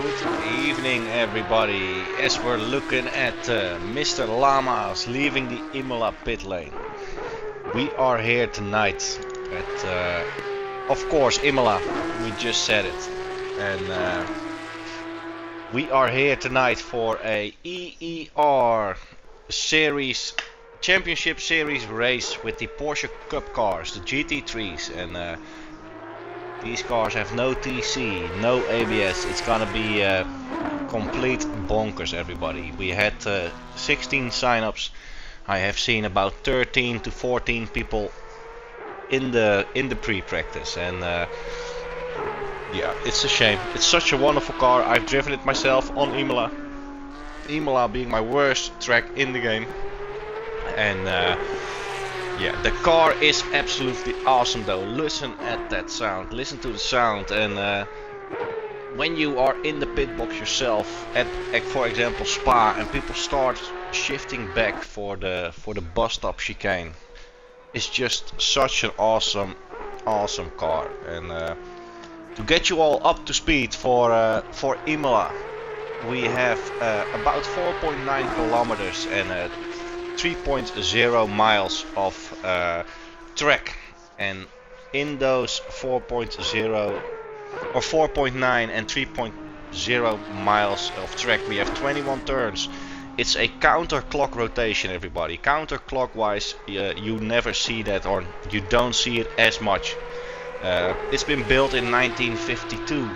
Good evening, everybody. As we're looking at Mr. Lamas leaving the Imola pit lane, we are here tonight at, of course, Imola. We just said it, and we are here tonight for a EER series, championship series race with the Porsche Cup cars, the Gt3s, and these cars have no TC, no ABS. It's gonna be complete bonkers, everybody. We had 16 signups. I have seen about 13 to 14 people in the pre-practice, and yeah, it's a shame. It's such a wonderful car. I've driven it myself on Imola. Imola being my worst track in the game, and yeah, the car is absolutely awesome though. Listen at that sound, listen to the sound, and when you are in the pit box yourself at for example Spa, and people start shifting back for the bus stop chicane, it's just such an awesome car. And to get you all up to speed for Imola, we have about 4.9 kilometers and 3.0 miles of track, and in those 4.0 or 4.9 and 3.0 miles of track we have 21 turns. It's a counterclock rotation, everybody. Counterclockwise, you never see that, or you don't see it as much. It's been built in 1952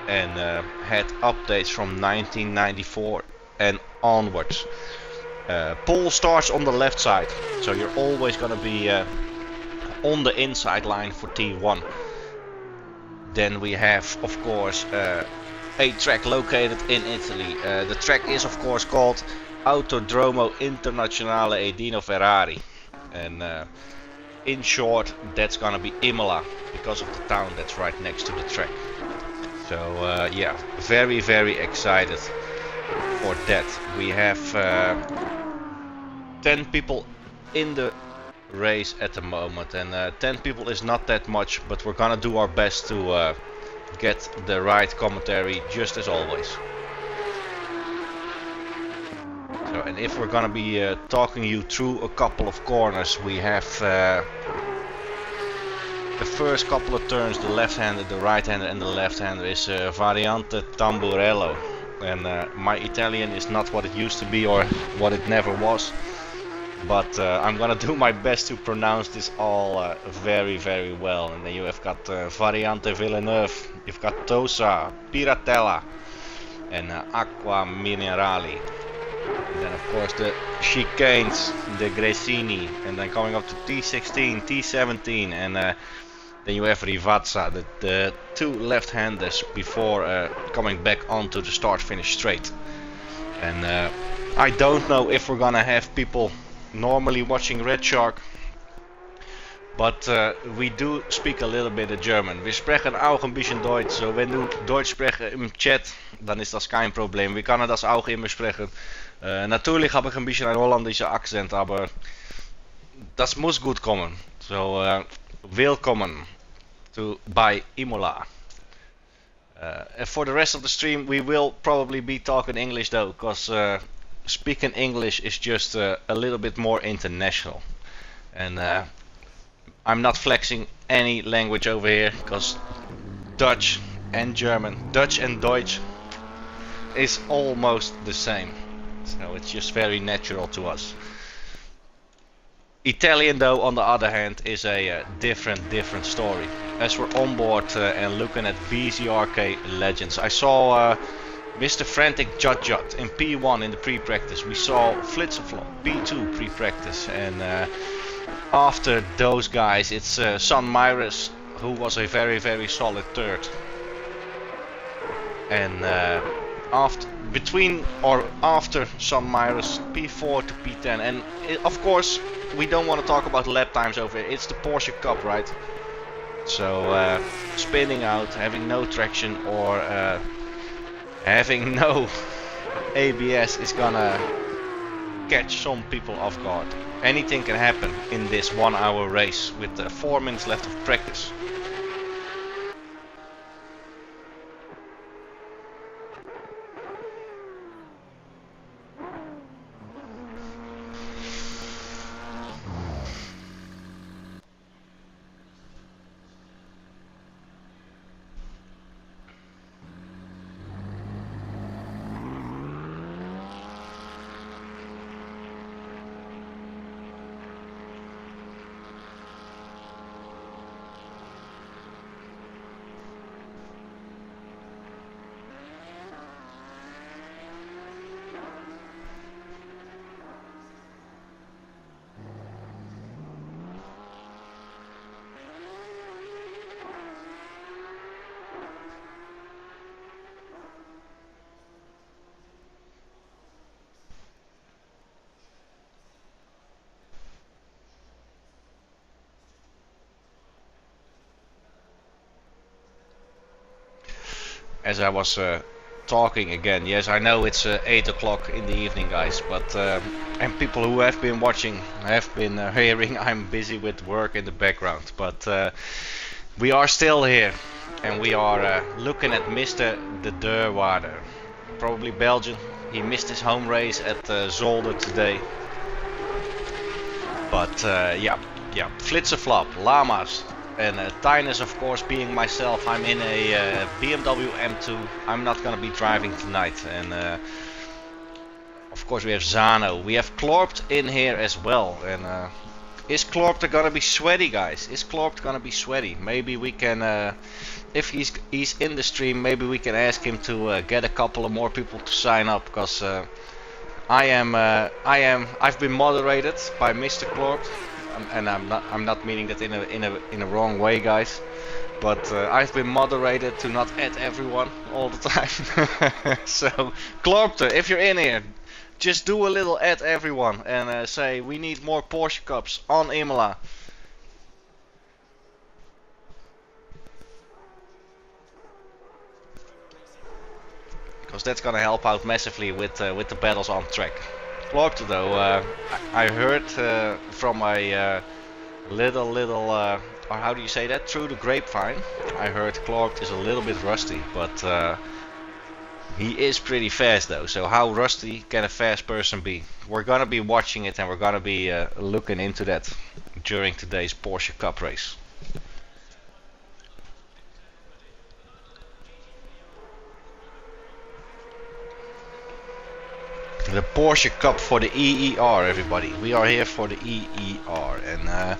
and had updates from 1994 and onwards. Pole starts on the left side, so you're always gonna be on the inside line for T1. Then we have, of course, a track located in Italy. The track is, of course, called Autodromo Internazionale Edino Ferrari, and in short, that's gonna be Imola because of the town that's right next to the track. So yeah, very excited for that. We have 10 people in the race at the moment, and 10 people is not that much, but we're gonna do our best to get the right commentary, just as always. So, and if we're gonna be talking you through a couple of corners, we have the first couple of turns, the left-hander, the right-hander and the left-hander is Variante Tamburello. And my Italian is not what it used to be, or what it never was, but I'm gonna do my best to pronounce this all very well. And then you have got Variante Villeneuve, you've got Tosa, Piratella and Acqua Minerali. And then of course the chicanes, the Gresini, and then coming up to T16, T17, and then you have Rivazza, the two left-handers before coming back onto the start-finish straight. And I don't know if we're gonna have people normally watching Red Shark, but we do speak a little bit of German. Wir sprechen auch ein bisschen Deutsch, so wenn du Deutsch sprechen im Chat, dann ist das kein Problem. Wir können das auch immer sprechen. Natürlich habe ich ein bisschen ein holländischer Akzent, aber das muss gut kommen. So welcome by Imola. And for the rest of the stream we will probably be talking English though, because speaking English is just a little bit more international. And I'm not flexing any language over here, because Dutch and German, Dutch and Deutsch is almost the same. So it's just very natural to us. Italian though, on the other hand, is a different story. As we're on board and looking at BZRK Legends, I saw Mr. Frantic Jut in P1 in the pre-practice. We saw Flitserflop P2 pre-practice, and after those guys it's San Myris, who was a very solid third. And after San Myris, P4 to P10, and of course we don't want to talk about lap times over here. It's the Porsche Cup, right? So spinning out, having no traction, or having no ABS is gonna catch some people off guard. Anything can happen in this 1 hour race with 4 minutes left of practice. as I was talking again, yes, I know it's 8 o'clock in the evening, guys, but and people who have been watching have been hearing I'm busy with work in the background, but we are still here, and we are looking at Mr. De Deurwaarder, probably Belgian. He missed his home race at Zolder today, but yeah, Flitserflop, Llamas, and Tynus, of course, being myself. I'm in a BMW M2. I'm not gonna be driving tonight, and of course we have Zano. We have Klorpt in here as well, and is Klorpt gonna be sweaty, guys? Is Klorpt gonna be sweaty? Maybe we can, if he's in the stream, maybe we can ask him to get a couple of more people to sign up, because I've been moderated by Mr. Klorpt, and I'm not meaning that in a wrong way, guys, but I've been moderated to not add everyone all the time. So Klorpt, if you're in here, just do a little add everyone and say we need more Porsche Cups on Imola. Because that's gonna help out massively with the battles on track. Klorpt, though, I heard from a little, or how do you say that? Through the grapevine, I heard Klorpt is a little bit rusty, but he is pretty fast though. So how rusty can a fast person be? We're gonna be watching it, and we're gonna be looking into that during today's Porsche Cup race. The Porsche Cup for the EER, everybody. We are here for the EER, and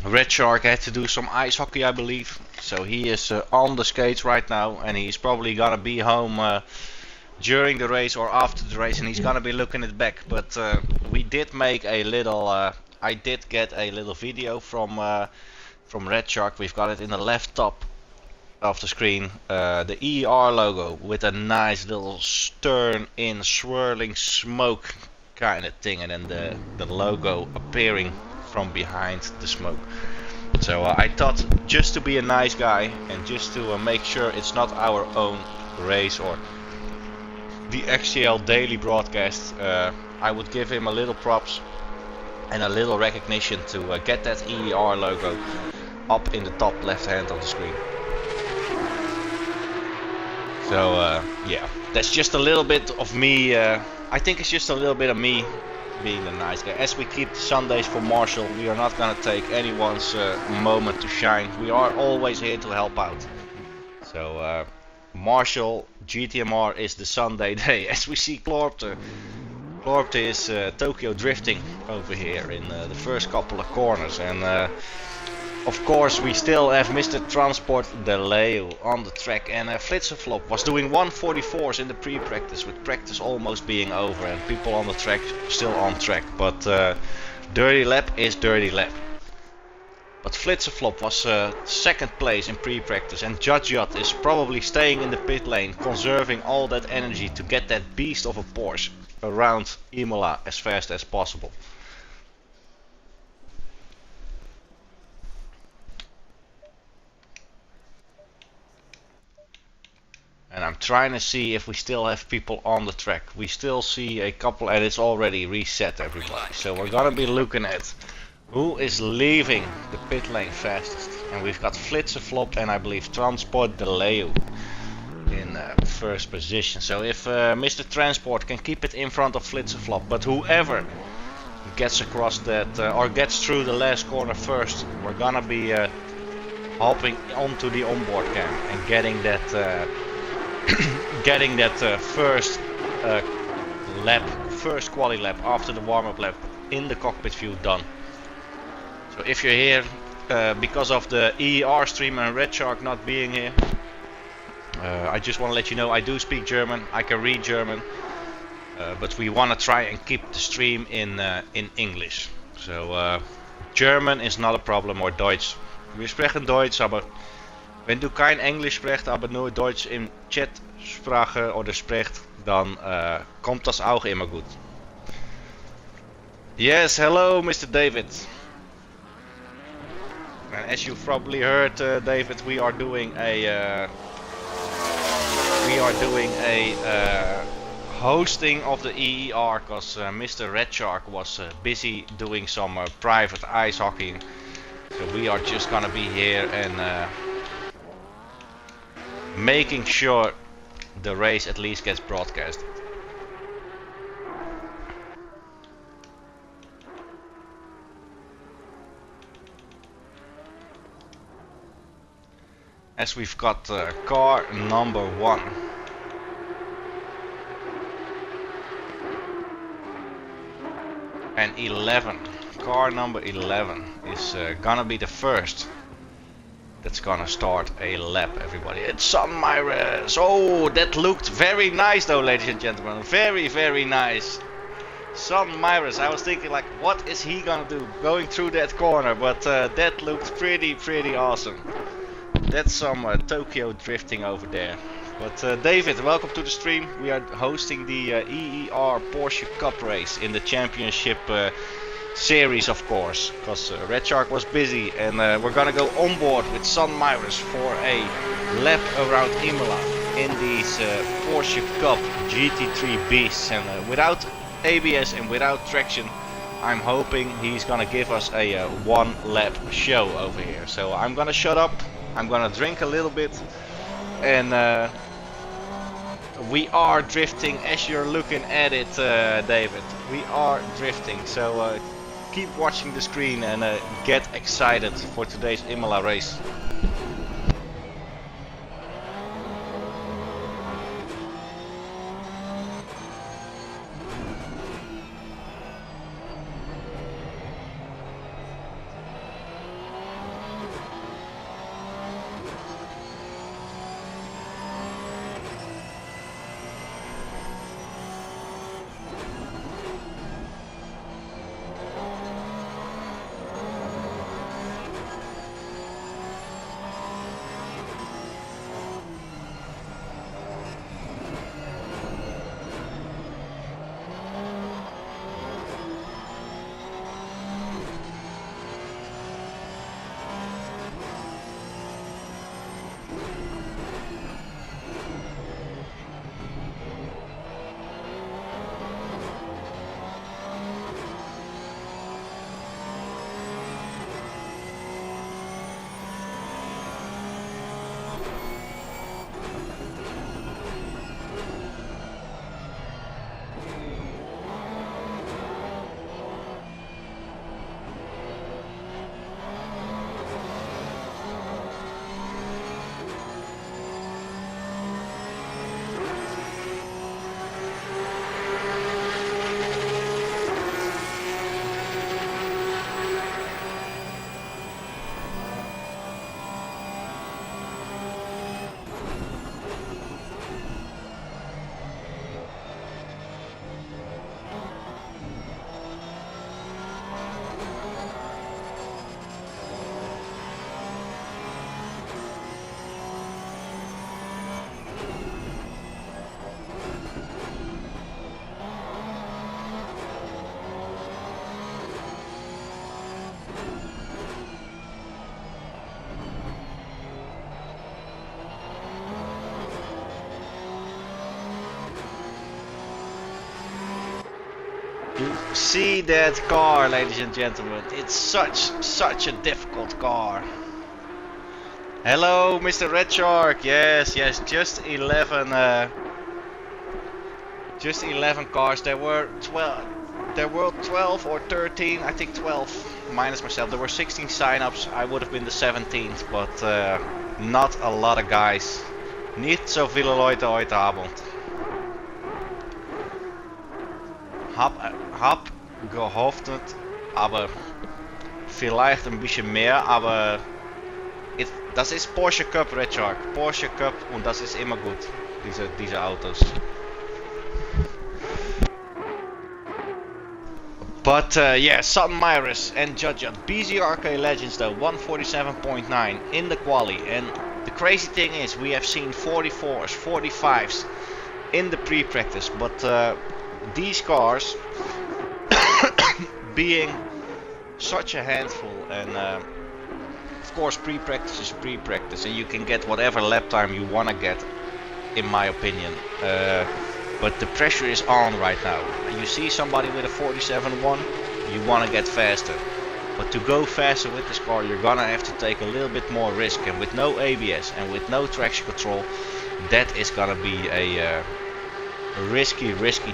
Red Shark had to do some ice hockey, I believe. So he is on the skates right now, and he's probably gonna be home during the race or after the race, and he's gonna be looking it back. But we did make a little. I did get a little video from Red Shark. We've got it in the left top of the screen, the EER logo with a nice little stern in swirling smoke kind of thing, and then the logo appearing from behind the smoke. So I thought, just to be a nice guy and just to make sure it's not our own race or the XCL daily broadcast, I would give him a little props and a little recognition to get that EER logo up in the top left hand of the screen. So yeah, that's just a little bit of me. I think it's just a little bit of me being a nice guy. As we keep the Sundays for Marshall, we are not gonna take anyone's moment to shine. We are always here to help out. So Marshall GTMR is the Sunday day. As we see Klorpt. Klorpt is Tokyo drifting over here in the first couple of corners, and of course we still have Mr. Transport De Leeuw on the track, and Flitserflop was doing 144s in the pre-practice, with practice almost being over and people on the track still on track, but dirty lap is dirty lap. But Flitserflop was second place in pre-practice, and Judjot is probably staying in the pit lane, conserving all that energy to get that beast of a Porsche around Imola as fast as possible. And I'm trying to see if we still have people on the track. We still see a couple, and it's already reset, everybody. So we're gonna be looking at who is leaving the pit lane fastest. And we've got Flitserflop and I believe Transport De Leeuw in first position. So if Mr. Transport can keep it in front of Flitserflop, but whoever gets across that or gets through the last corner first, we're gonna be hopping onto the onboard cam and getting that first lap, first quali lap after the warm-up lap in the cockpit view done. So if you're here because of the EER stream and Red Shark not being here, I just want to let you know I do speak German, I can read German, but we want to try and keep the stream in English. So German is not a problem, or Deutsch. Wir sprechen Deutsch, aber wenn du kein Englisch sprichst, aber nur Deutsch im Chatsprache oder spricht, dann kommt das auch immer gut. Yes, hello Mr. David. And as you've probably heard, David, we are doing a hosting of the EER because Mr. Red Shark was busy doing some private ice hockey. So we are just gonna be here and making sure the race at least gets broadcast. As we've got car number 1. And 11, car number 11 is gonna be the first that's gonna start a lap, everybody. It's Sun Myres. Oh, that looked very nice though, ladies and gentlemen. Very, very nice. Sun Myres. I was thinking like, what is he gonna do going through that corner? But that looked pretty awesome. That's some Tokyo drifting over there. But David, welcome to the stream. We are hosting the EER Porsche Cup race in the championship series, of course, because Red Shark was busy, and we're gonna go on board with Sun Myres for a lap around Imola in these Porsche Cup GT3 beasts. And without ABS and without traction, I'm hoping he's gonna give us a one lap show over here. So I'm gonna shut up. I'm gonna drink a little bit, and we are drifting as you're looking at it, David. We are drifting, so keep watching the screen and get excited for today's Imola race. You see that car, ladies and gentlemen. It's such a difficult car. Hello, Mr. Red Shark. Yes, just 11 cars. There were 12 or 13, I think 12 minus myself. There were 16 sign-ups. I would have been the 17th, but not a lot of guys. Nicht so viele Leute heute Abend. Hab gehofft, aber vielleicht ein bisschen mehr, aber das ist Porsche Cup, Red Shark. Porsche Cup, und das ist immer gut, diese Autos. But yeah, Sun Myres and Judge BZRK Legends though, 147.9 in the quali, and the crazy thing is we have seen 44s, 45s in the pre-practice, but these cars being such a handful and course, pre-practice is pre-practice, and you can get whatever lap time you want to get, in my opinion. But the pressure is on right now. You see somebody with a 47.1, you want to get faster. But to go faster with this car, you're gonna have to take a little bit more risk. And with no ABS and with no traction control, that is gonna be a risky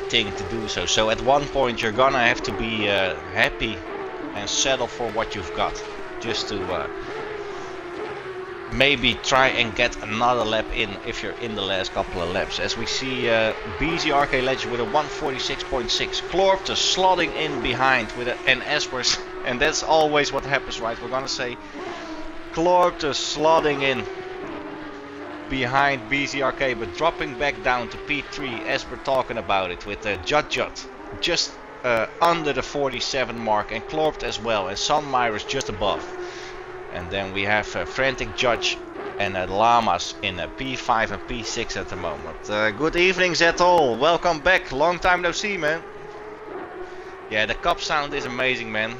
thing to do so. So at one point you're gonna have to be happy and settle for what you've got. Just to maybe try and get another lap in if you're in the last couple of laps. As we see BZRK Legend with a 146.6, Klorp just slotting in behind with an Espers, and that's always what happens, right? We're gonna say Klorp just slotting in behind BZRK, but dropping back down to P3 as we're talking about it, with Gt3 just under the 47 mark, and Klorp as well, and Sunmyers just above. And then we have Frantic Judge and Llamas in P5 and P6 at the moment. Good evening, Zetol. Welcome back. Long time no see, man. Yeah, the cup sound is amazing, man.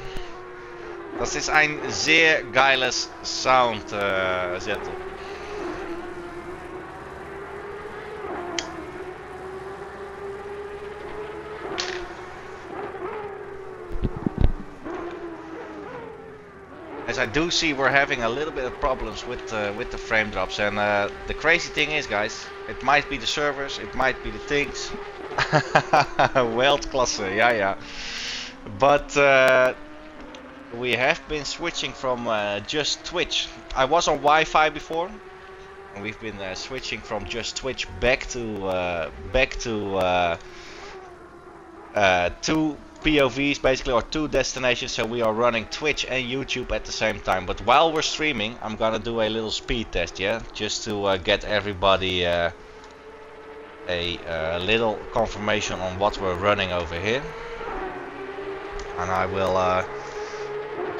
Das ist ein sehr geiles Sound, Zetol. As I do see, we're having a little bit of problems with the frame drops, and the crazy thing is, guys, it might be the servers, it might be the things. Weltklasse, yeah. But we have been switching from just Twitch. I was on Wi-Fi before, and we've been switching from just Twitch back to two POVs basically, or two destinations. So we are running Twitch and YouTube at the same time. But while we're streaming, I'm gonna do a little speed test, yeah, just to get everybody a little confirmation on what we're running over here. And I will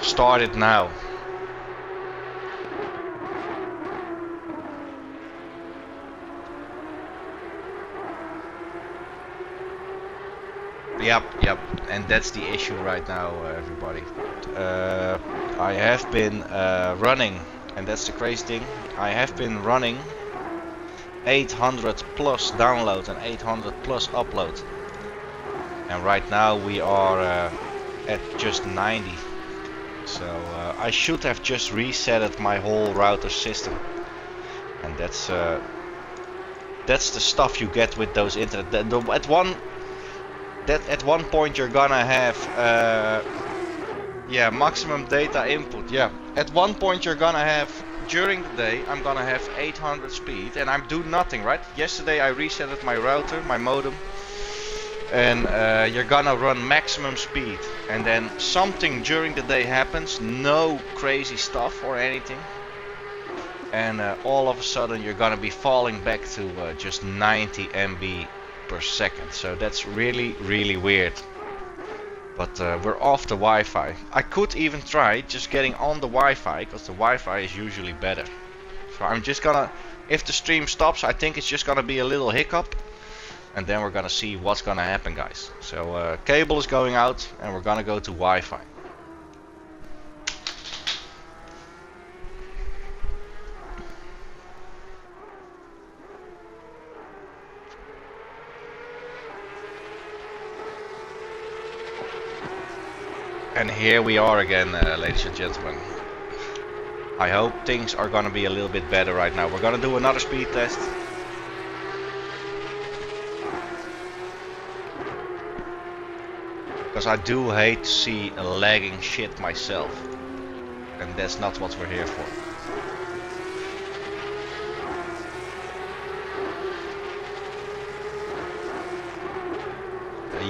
start it now. Yep, and that's the issue right now, everybody. I have been running, and that's the crazy thing, I have been running 800 plus download and 800 plus upload. And right now we are at just 90. So I should have just resetted my whole router system. And that's the stuff you get with those internet. At one point you're gonna have maximum data input. Yeah, at one point you're gonna have, during the day I'm gonna have 800 speed, and I'm doing nothing, right? Yesterday I resetted my router, my modem, and you're gonna run maximum speed, and then something during the day happens, no crazy stuff or anything, and all of a sudden you're gonna be falling back to just 90 MB per second. So that's really weird. But we're off the Wi-Fi. I could even try just getting on the Wi-Fi, because the Wi-Fi is usually better. So I'm just gonna, if the stream stops, I think it's just gonna be a little hiccup, and then we're gonna see what's gonna happen, guys. So cable is going out, and we're gonna go to Wi-Fi. And here we are again, ladies and gentlemen. I hope things are gonna be a little bit better right now. We're gonna do another speed test. Because I do hate to see a lagging shit myself. And that's not what we're here for.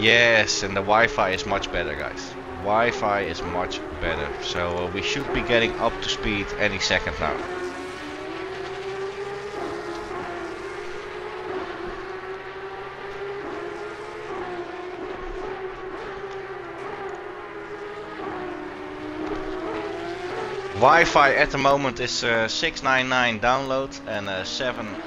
Yes, and the Wi-Fi is much better, guys. Wi-Fi is much better, so we should be getting up to speed any second now. Wi-Fi at the moment is 699 download and 700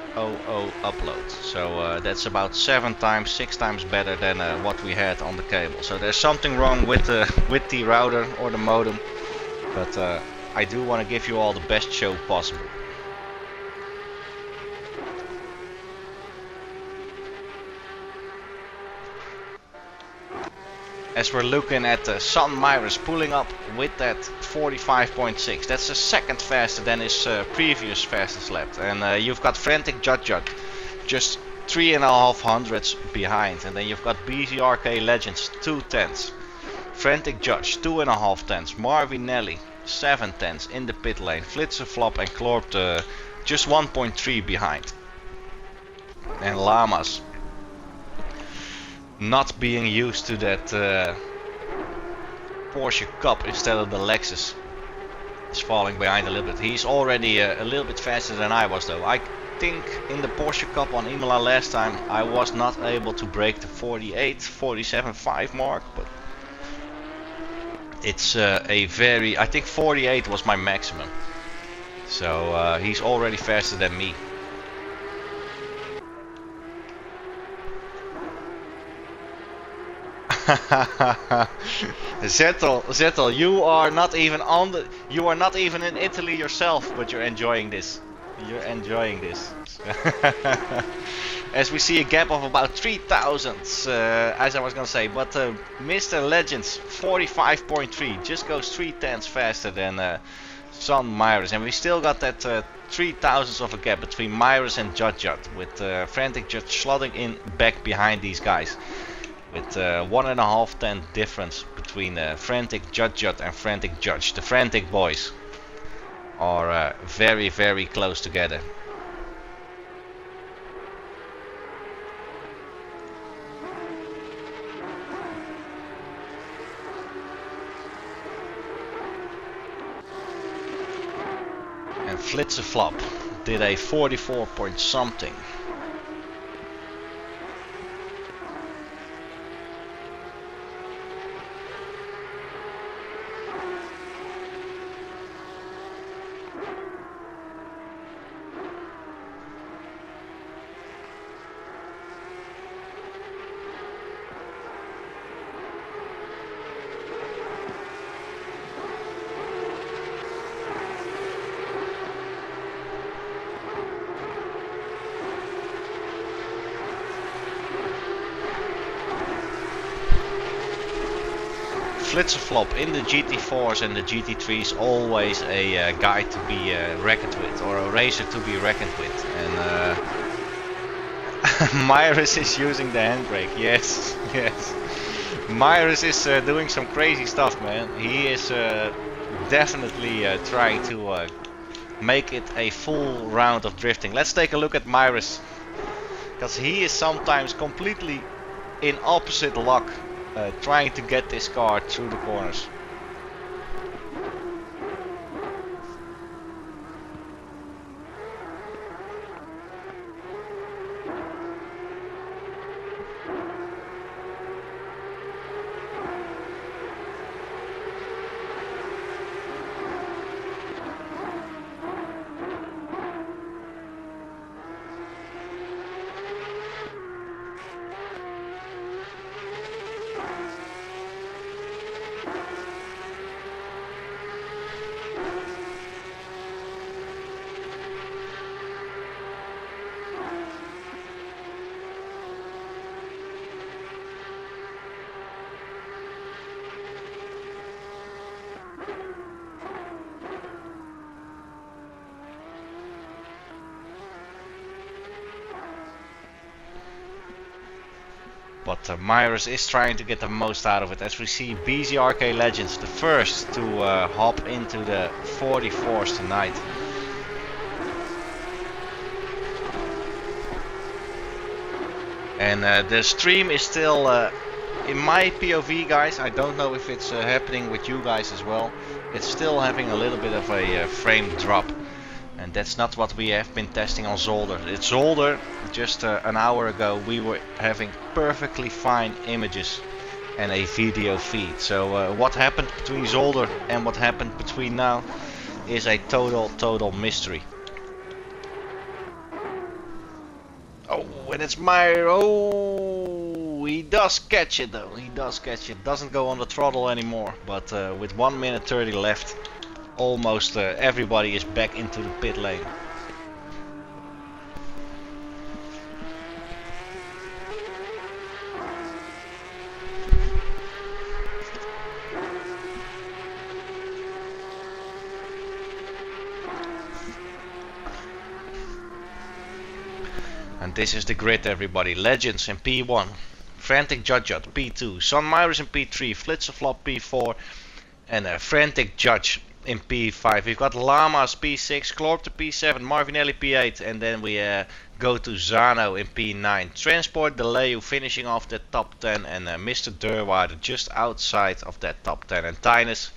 upload. So that's about 6 times better than what we had on the cable. So there's something wrong with the router or the modem, but I do want to give you all the best show possible. As we're looking at Sun Myris pulling up with that 45.6. That's a second faster than his previous fastest lap. And you've got Frantic Gt3 just 3.5 hundredths behind. And then you've got BZRK Legends 2 tenths. Frantic Judge 2.5 tenths. Marvinelli 7 tenths in the pit lane. Flitserflop and Klorp just 1.3 behind. And Lamas not being used to that Porsche Cup instead of the Lexus is falling behind a little bit. He's already a little bit faster than I was though. I think in the Porsche Cup on Imola last time I was not able to break the 47.5 mark, but it's I think 48 was my maximum. So he's already faster than me. Zettel, you are not even in Italy yourself, but you're enjoying this. You're enjoying this. As we see a gap of about 3,000, as I was gonna say, but Mr. Legends 45.3 just goes 3 tenths faster than Sun Myris, and we still got that 3 thousandths of a gap between Myris and Gt3, with Frantic just slotting in back behind these guys. With 1.5 tenth difference between Frantic Gt3 and Frantic Judge. The Frantic boys are very, very close together. And Flitserflop did a 44 point something. Flitserflop in the GT4s and the GT3s always a guy to be reckoned with, or a racer to be reckoned with. And Myris is using the handbrake. Yes, yes. Myris is doing some crazy stuff, man. He is definitely trying to make it a full round of drifting. Let's take a look at Myris, because he is sometimes completely in opposite luck. Trying to get this car through the corners. But Myris is trying to get the most out of it, as we see BZRK Legends the first to hop into the 44s tonight. And the stream is still, in my POV guys, I don't know if it's happening with you guys as well, it's still having a little bit of a frame drop. And that's not what we have been testing on Zolder. It's Zolder, just an hour ago we were having perfectly fine images and a video feed. So what happened between Zolder and what happened between now is a total mystery. Oh, and it's Meyer. Oh, he does catch it though. He does catch it. Doesn't go on the throttle anymore, but with 1 minute 30 left. almost everybody is back into the pit lane. And this is the grid, everybody. Legends in P1, Frantic Judge P2, Son Myers in P3, Flitserflop P4, and Frantic Judge in P5. We've got Llamas P6, Clorpter P7, Marvinelli P8, and then we go to Zano in P9. Transport Deleu finishing off the top 10, and Mr. Durwater just outside of that top 10. And Tynus,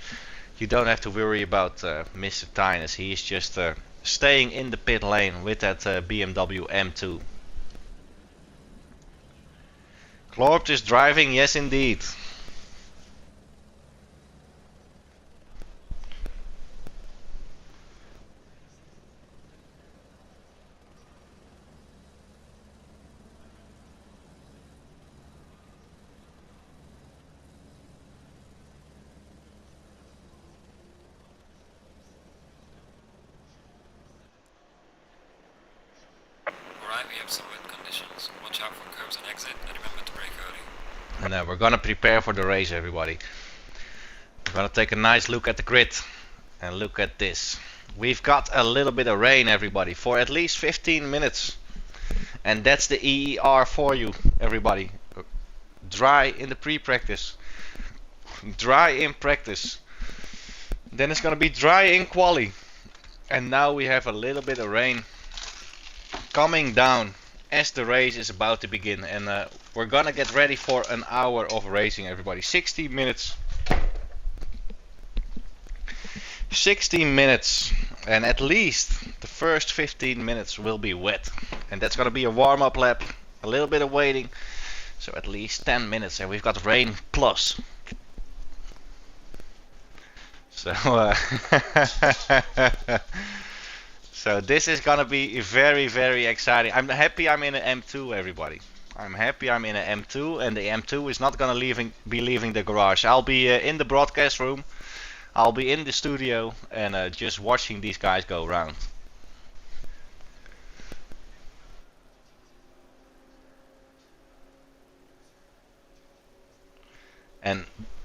you don't have to worry about Mr. Tynus. He is just staying in the pit lane with that BMW M2. Clorpt is driving, yes indeed. We have some wet conditions. Watch out for curbs and exit, and remember to brake early. And we're gonna prepare for the race, everybody. We're gonna take a nice look at the grid and look at this. We've got a little bit of rain, everybody, for at least 15 minutes, and that's the EER for you, everybody. Dry in the pre-practice, dry in practice, then it's gonna be dry in quali, and now we have a little bit of rain coming down as the race is about to begin. And we're gonna get ready for an hour of racing, everybody. 60 minutes, and at least the first 15 minutes will be wet, and that's gonna be a warm-up lap, a little bit of waiting, so at least 10 minutes, and we've got rain plus. So so this is gonna be very, very exciting. I'm happy I'm in an M2, everybody. I'm happy I'm in an M2, and the M2 is not gonna be leaving the garage. I'll be in the broadcast room, I'll be in the studio, and just watching these guys go around. And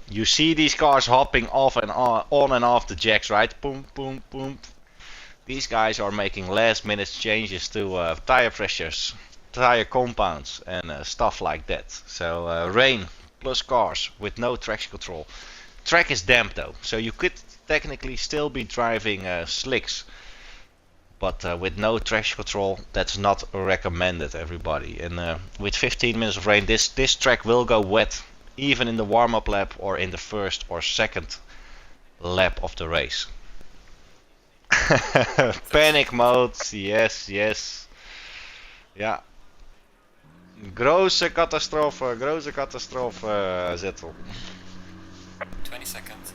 you see these cars hopping off and on and off the jacks, right? Boom, boom, boom. These guys are making last minute changes to tire pressures, tire compounds, and stuff like that. So rain plus cars with no traction control. Track is damp though, so you could technically still be driving slicks, but with no traction control, that's not recommended, everybody. And with 15 minutes of rain, this track will go wet, even in the warm-up lap or in the first or second lap of the race. Panic mode, yes, yes. Ja. Große Katastrophe, Zettel. 20 seconds.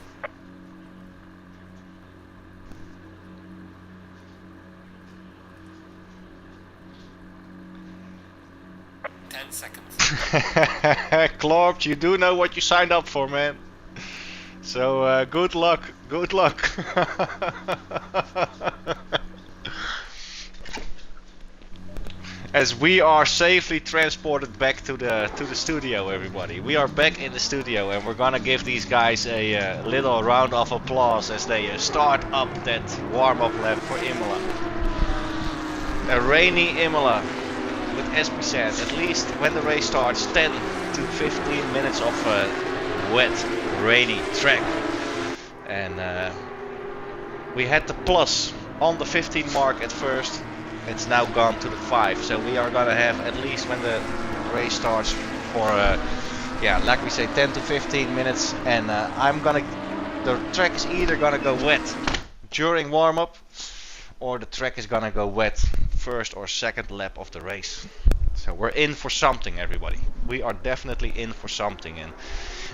10 seconds. Clorpt, you do know what you signed up for, man. So good luck, good luck. As we are safely transported back to the studio, everybody. We are back in the studio, and we're gonna give these guys a little round of applause as they start up that warm-up lap for Imola. A rainy Imola, with, as we said, at least when the race starts, 10 to 15 minutes of wet, rainy track. And we had the plus on the 15 mark at first. It's now gone to the 5, so we are gonna have, at least when the race starts, for yeah, like we say, 10 to 15 minutes. And the track is either gonna go wet during warm-up, or the track is gonna go wet first or second lap of the race. So we're in for something, everybody. We are definitely in for something, and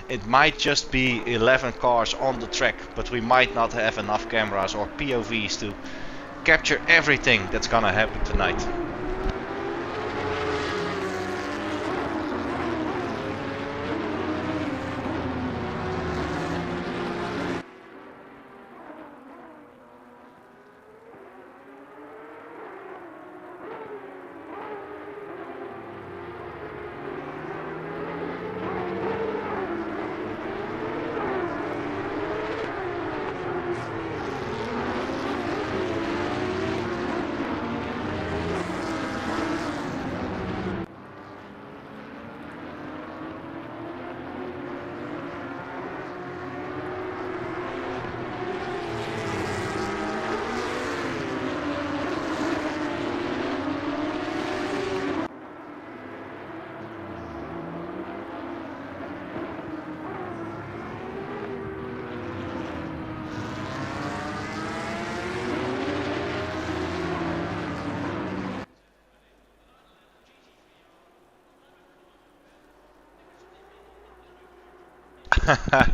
it might just be 11 cars on the track, but we might not have enough cameras or POVs to capture everything that's gonna happen tonight.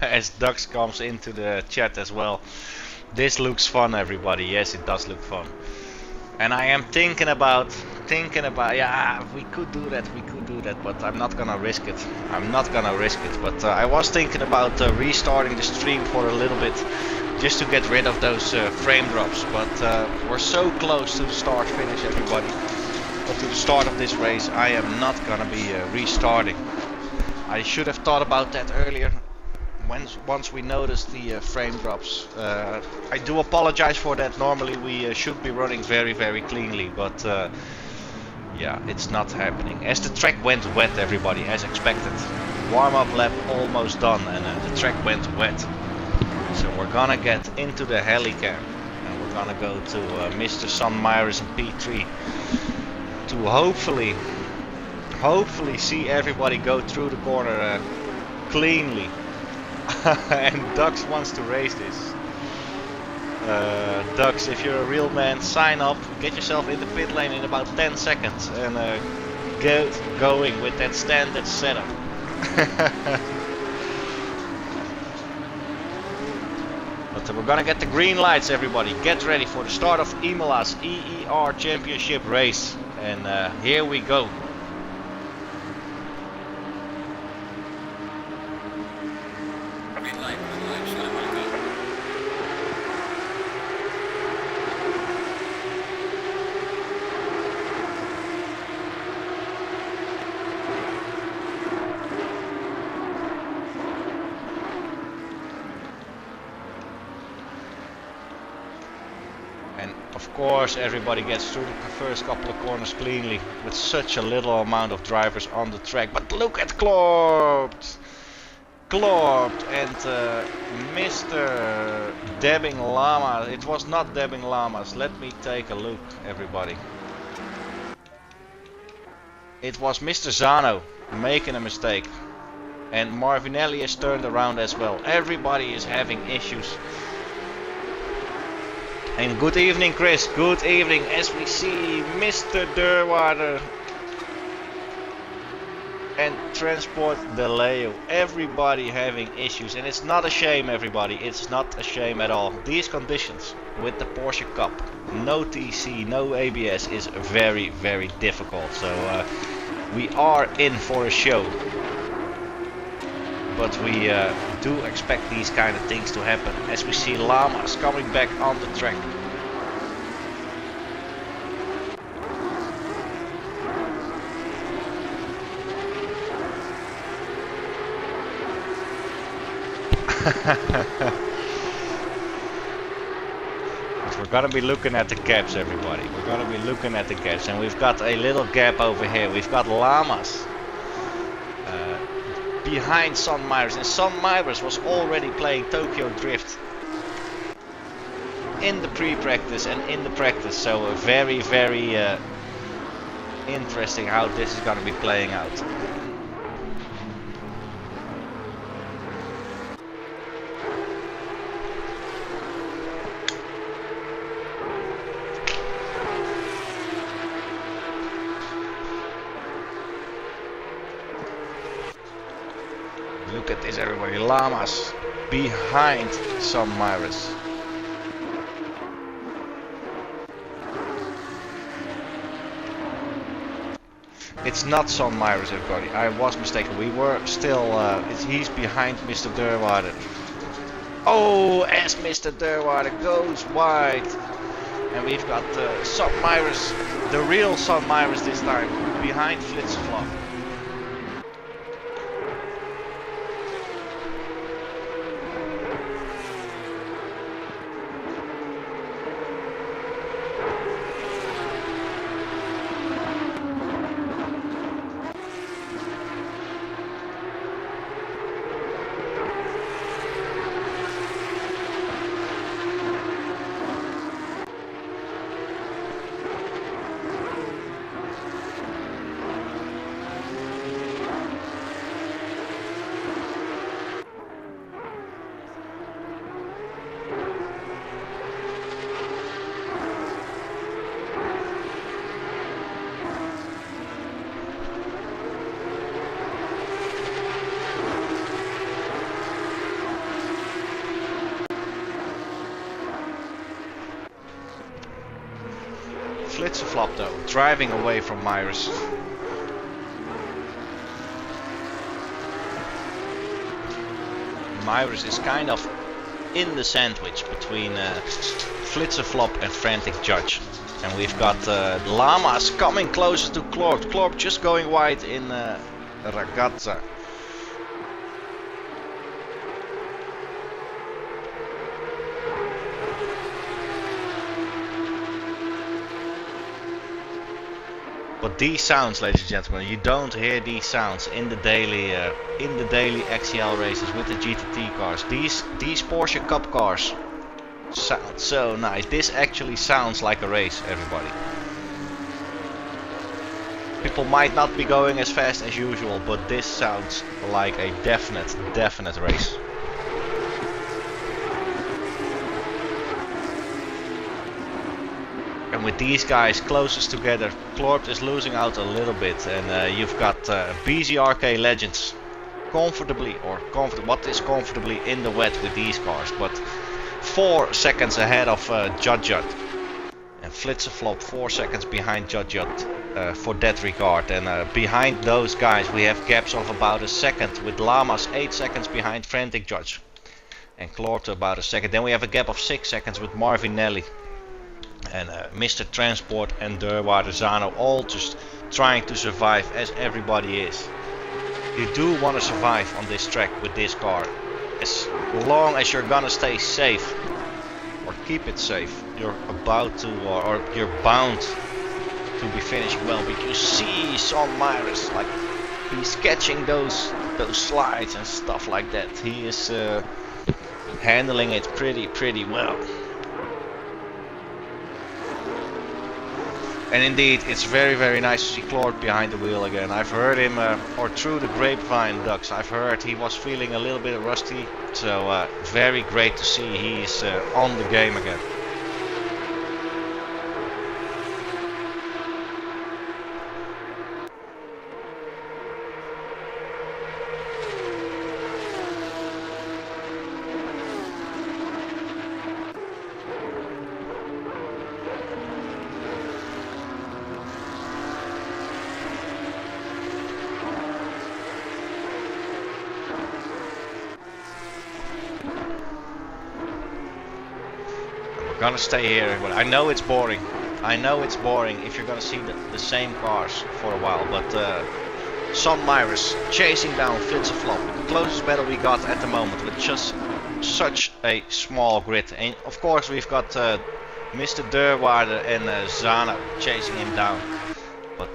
As Dux comes into the chat as well. This looks fun, everybody. Yes, it does look fun. And I am thinking about, yeah, we could do that, but I'm not gonna risk it. But I was thinking about restarting the stream for a little bit, just to get rid of those frame drops. But we're so close to the start finish, everybody, or to the start of this race. I am not gonna be restarting. I should have thought about that earlier. Once we noticed the frame drops. I do apologize for that. Normally we should be running very cleanly, but yeah, it's not happening. As the track went wet, everybody, as expected. Warm-up lap almost done, and the track went wet. So we're gonna get into the helicam, and we're gonna go to Mr. Son Myers and P3 to hopefully see everybody go through the corner cleanly. And Dux wants to race this. Dux, if you're a real man, sign up, get yourself in the pit lane in about 10 seconds and get going with that standard setup. But we're gonna get the green lights, everybody. Get ready for the start of Imola's EER Championship race. And here we go. Of course, everybody gets through the first couple of corners cleanly with such a little amount of drivers on the track. But look at Klorpt and Mr. Dabbing Llama. It was not Dabbing Llamas. Let me take a look, everybody. It was Mr. Zano making a mistake. And Marvinelli has turned around as well. Everybody is having issues. And good evening, Chris. Good evening. As we see Mr. Derwater and Transport Deleo. Everybody having issues. And it's not a shame, everybody. It's not a shame at all. These conditions with the Porsche Cup, no TC, no ABS, is very difficult. So we are in for a show. But we do expect these kind of things to happen as we see Llamas coming back on the track. We're gonna be looking at the gaps, everybody. We're gonna be looking at the gaps, and we've got a little gap over here. We've got Llamas behind Son Myers, and Son Myers was already playing Tokyo Drift in the pre-practice and in the practice, so very interesting how this is going to be playing out. Look at this, everybody. Llamas behind Son Myers. It's not Son Myers, everybody. I was mistaken. We were still. He's behind Mr. Derwater. Oh, as Mr. Derwater goes wide, and we've got Son Myers, the real Son Myers this time, behind Flitsvlog. Flop though, driving away from Myris. Myris is kind of in the sandwich between Flop and Frantic Judge. And we've got Llamas coming closer to Clorp. Clorp just going wide in Ragazza. But these sounds, ladies and gentlemen, you don't hear these sounds in the daily XCL races with the Gt3 cars. These Porsche Cup cars sound so nice. This actually sounds like a race, everybody. People might not be going as fast as usual, but this sounds like a definite race. And with these guys closest together, Clorp is losing out a little bit, and you've got BZRK Legends comfortably in the wet with these cars, but 4 seconds ahead of Judjud, and Flop 4 seconds behind Judjud for that regard. And behind those guys we have gaps of about a second, with Llamas 8 seconds behind Frantic Judge and Clorp about a second. Then we have a gap of 6 seconds with Marvinelli and Mr. Transport and Derwaarder Zano, all just trying to survive, as everybody is. You do want to survive on this track with this car. As long as you're gonna stay safe, or keep it safe, you're about to, or you're bound to be finishing well. But you see Son Myris, like, he's catching those slides and stuff like that. He is handling it pretty well. And indeed, it's very nice to see Clorp behind the wheel again. I've heard him, or through the grapevine ducks, I've heard he was feeling a little bit rusty. So very great to see he's on the game again. Gonna stay here, but I know it's boring. I know it's boring if you're gonna see the same cars for a while. But Son Myris chasing down Flop, the closest battle we got at the moment, with just such a small grid. And of course we've got Mr. Derwaarder and Zana chasing him down. But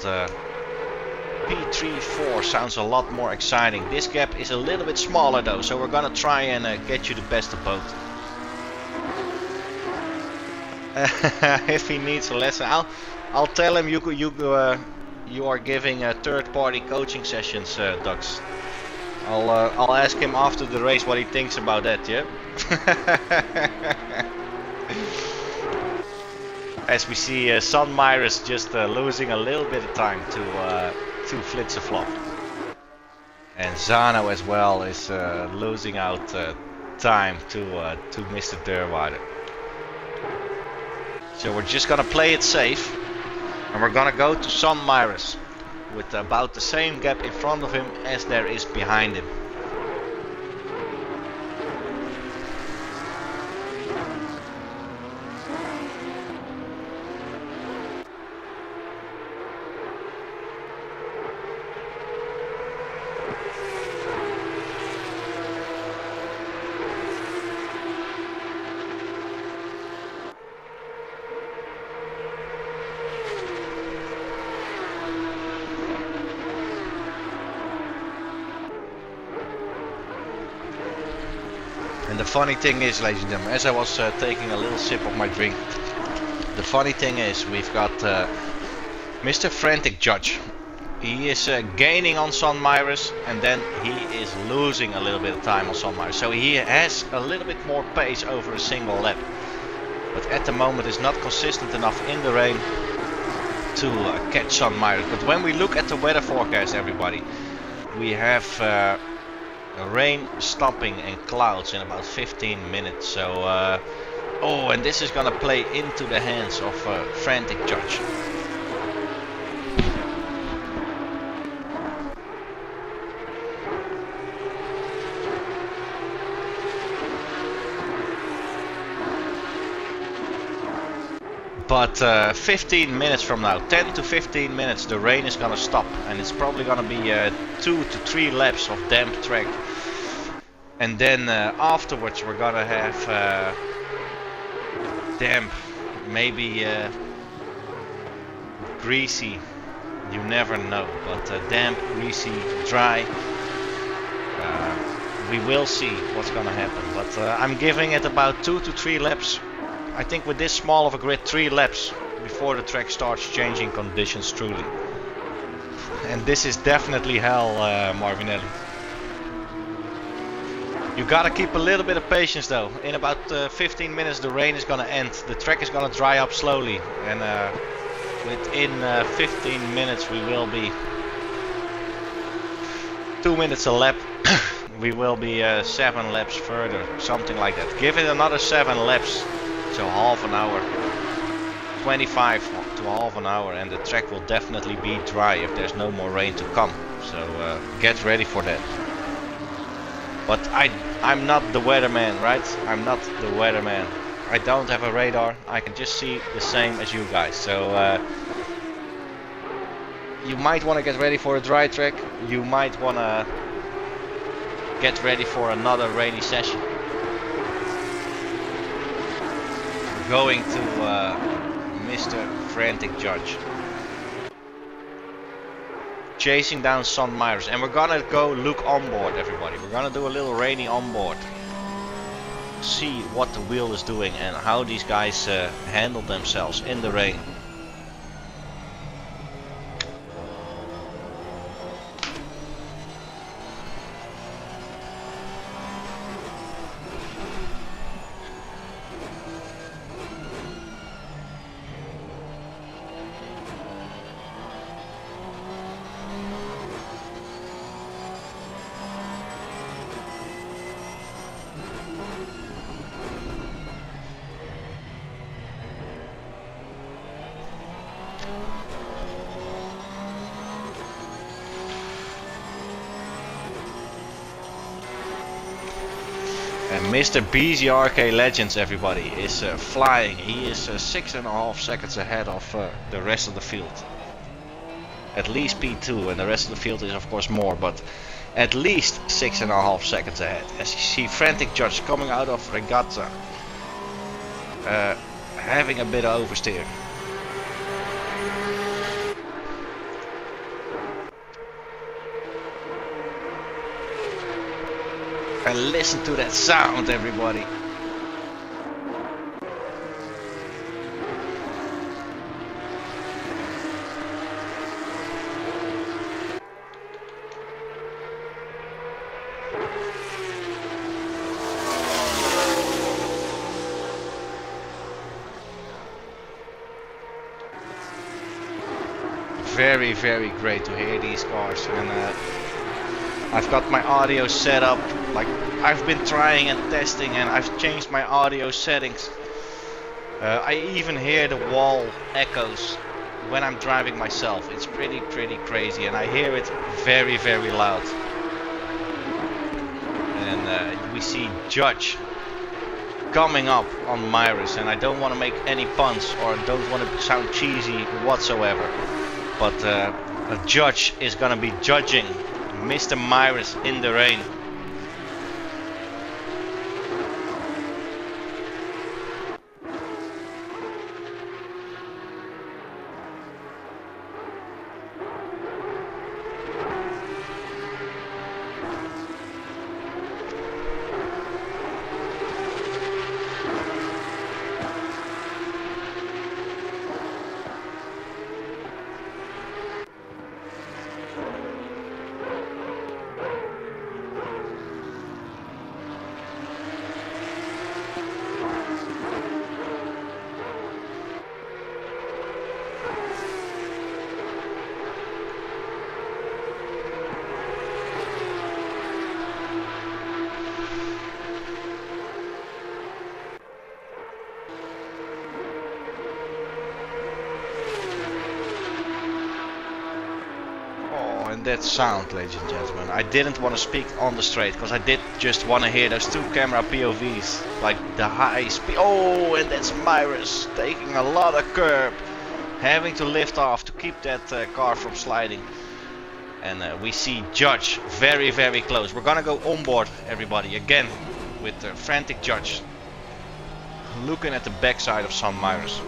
P3-4 sounds a lot more exciting. This gap is a little bit smaller though, so we're gonna try and get you the best of both. If he needs a lesson, I'll tell him you are giving third-party coaching sessions, Dux. I'll ask him after the race what he thinks about that. Yeah. As we see Son Myris just losing a little bit of time to Flop, and Zano as well is losing out time to Mr. Derwaarder. So we're just gonna play it safe, and we're gonna go to Son Myris with about the same gap in front of him as there is behind him. And the funny thing is, ladies and gentlemen, as I was taking a little sip of my drink, the funny thing is we've got Mr. Frantic Judge. He is gaining on Son Myris, and then he is losing a little bit of time on Son Myris. So he has a little bit more pace over a single lap. But at the moment is not consistent enough in the rain to catch Son Myris. But when we look at the weather forecast, everybody, we have rain stopping and clouds in about 15 minutes. So Oh, and this is gonna play into the hands of Frantic Judge. But 15 minutes from now, 10 to 15 minutes, the rain is gonna stop, and it's probably gonna be 2 to 3 laps of damp track. And then afterwards we're gonna have damp, maybe greasy, you never know, but damp, greasy, dry. We will see what's gonna happen, but I'm giving it about 2 to 3 laps. I think with this small of a grid, 3 laps before the track starts changing conditions truly. And this is definitely hell, Marvinelli. You gotta keep a little bit of patience though. In about 15 minutes the rain is gonna end. The track is gonna dry up slowly. And within 15 minutes we will be 2 minutes a lap. We will be 7 laps further, something like that. Give it another 7 laps. So half an hour, 25 to half an hour, and the track will definitely be dry if there's no more rain to come. So get ready for that. But I'm not the weatherman, right? I'm not the weatherman. I don't have a radar. I can just see the same as you guys. So you might want to get ready for a dry track. You might want to get ready for another rainy session. Going to Mr. Frantic Judge, chasing down St. Myers, and we're gonna go look on board, everybody. We're gonna do a little rainy on board, see what the wheel is doing and how these guys handle themselves in the rain. And Mr. BZRK Legends, everybody, is flying. He is 6.5 seconds ahead of the rest of the field. At least P2, and the rest of the field is of course more, but at least 6.5 seconds ahead. As you see Frantic Judge coming out of Regatta, having a bit of oversteer. And listen to that sound, everybody. Very, very great to hear these cars, and I've got my audio set up, like I've been trying and testing, and I've changed my audio settings. I even hear the wall echoes when I'm driving myself. It's pretty crazy, and I hear it very, very loud. And we see Judge coming up on Myris, and I don't want to make any puns or don't want to sound cheesy whatsoever, but a Judge is gonna be judging Mr. Myris in the rain. and that sound, ladies and gentlemen. I didn't want to speak on the straight because I did just want to hear those two camera POVs, like the high speed. Oh, and that's Myrus taking a lot of curb, having to lift off to keep that car from sliding. And we see Judge very, very close. We're gonna go on board, everybody, again with the frantic Judge looking at the backside of some Myrus.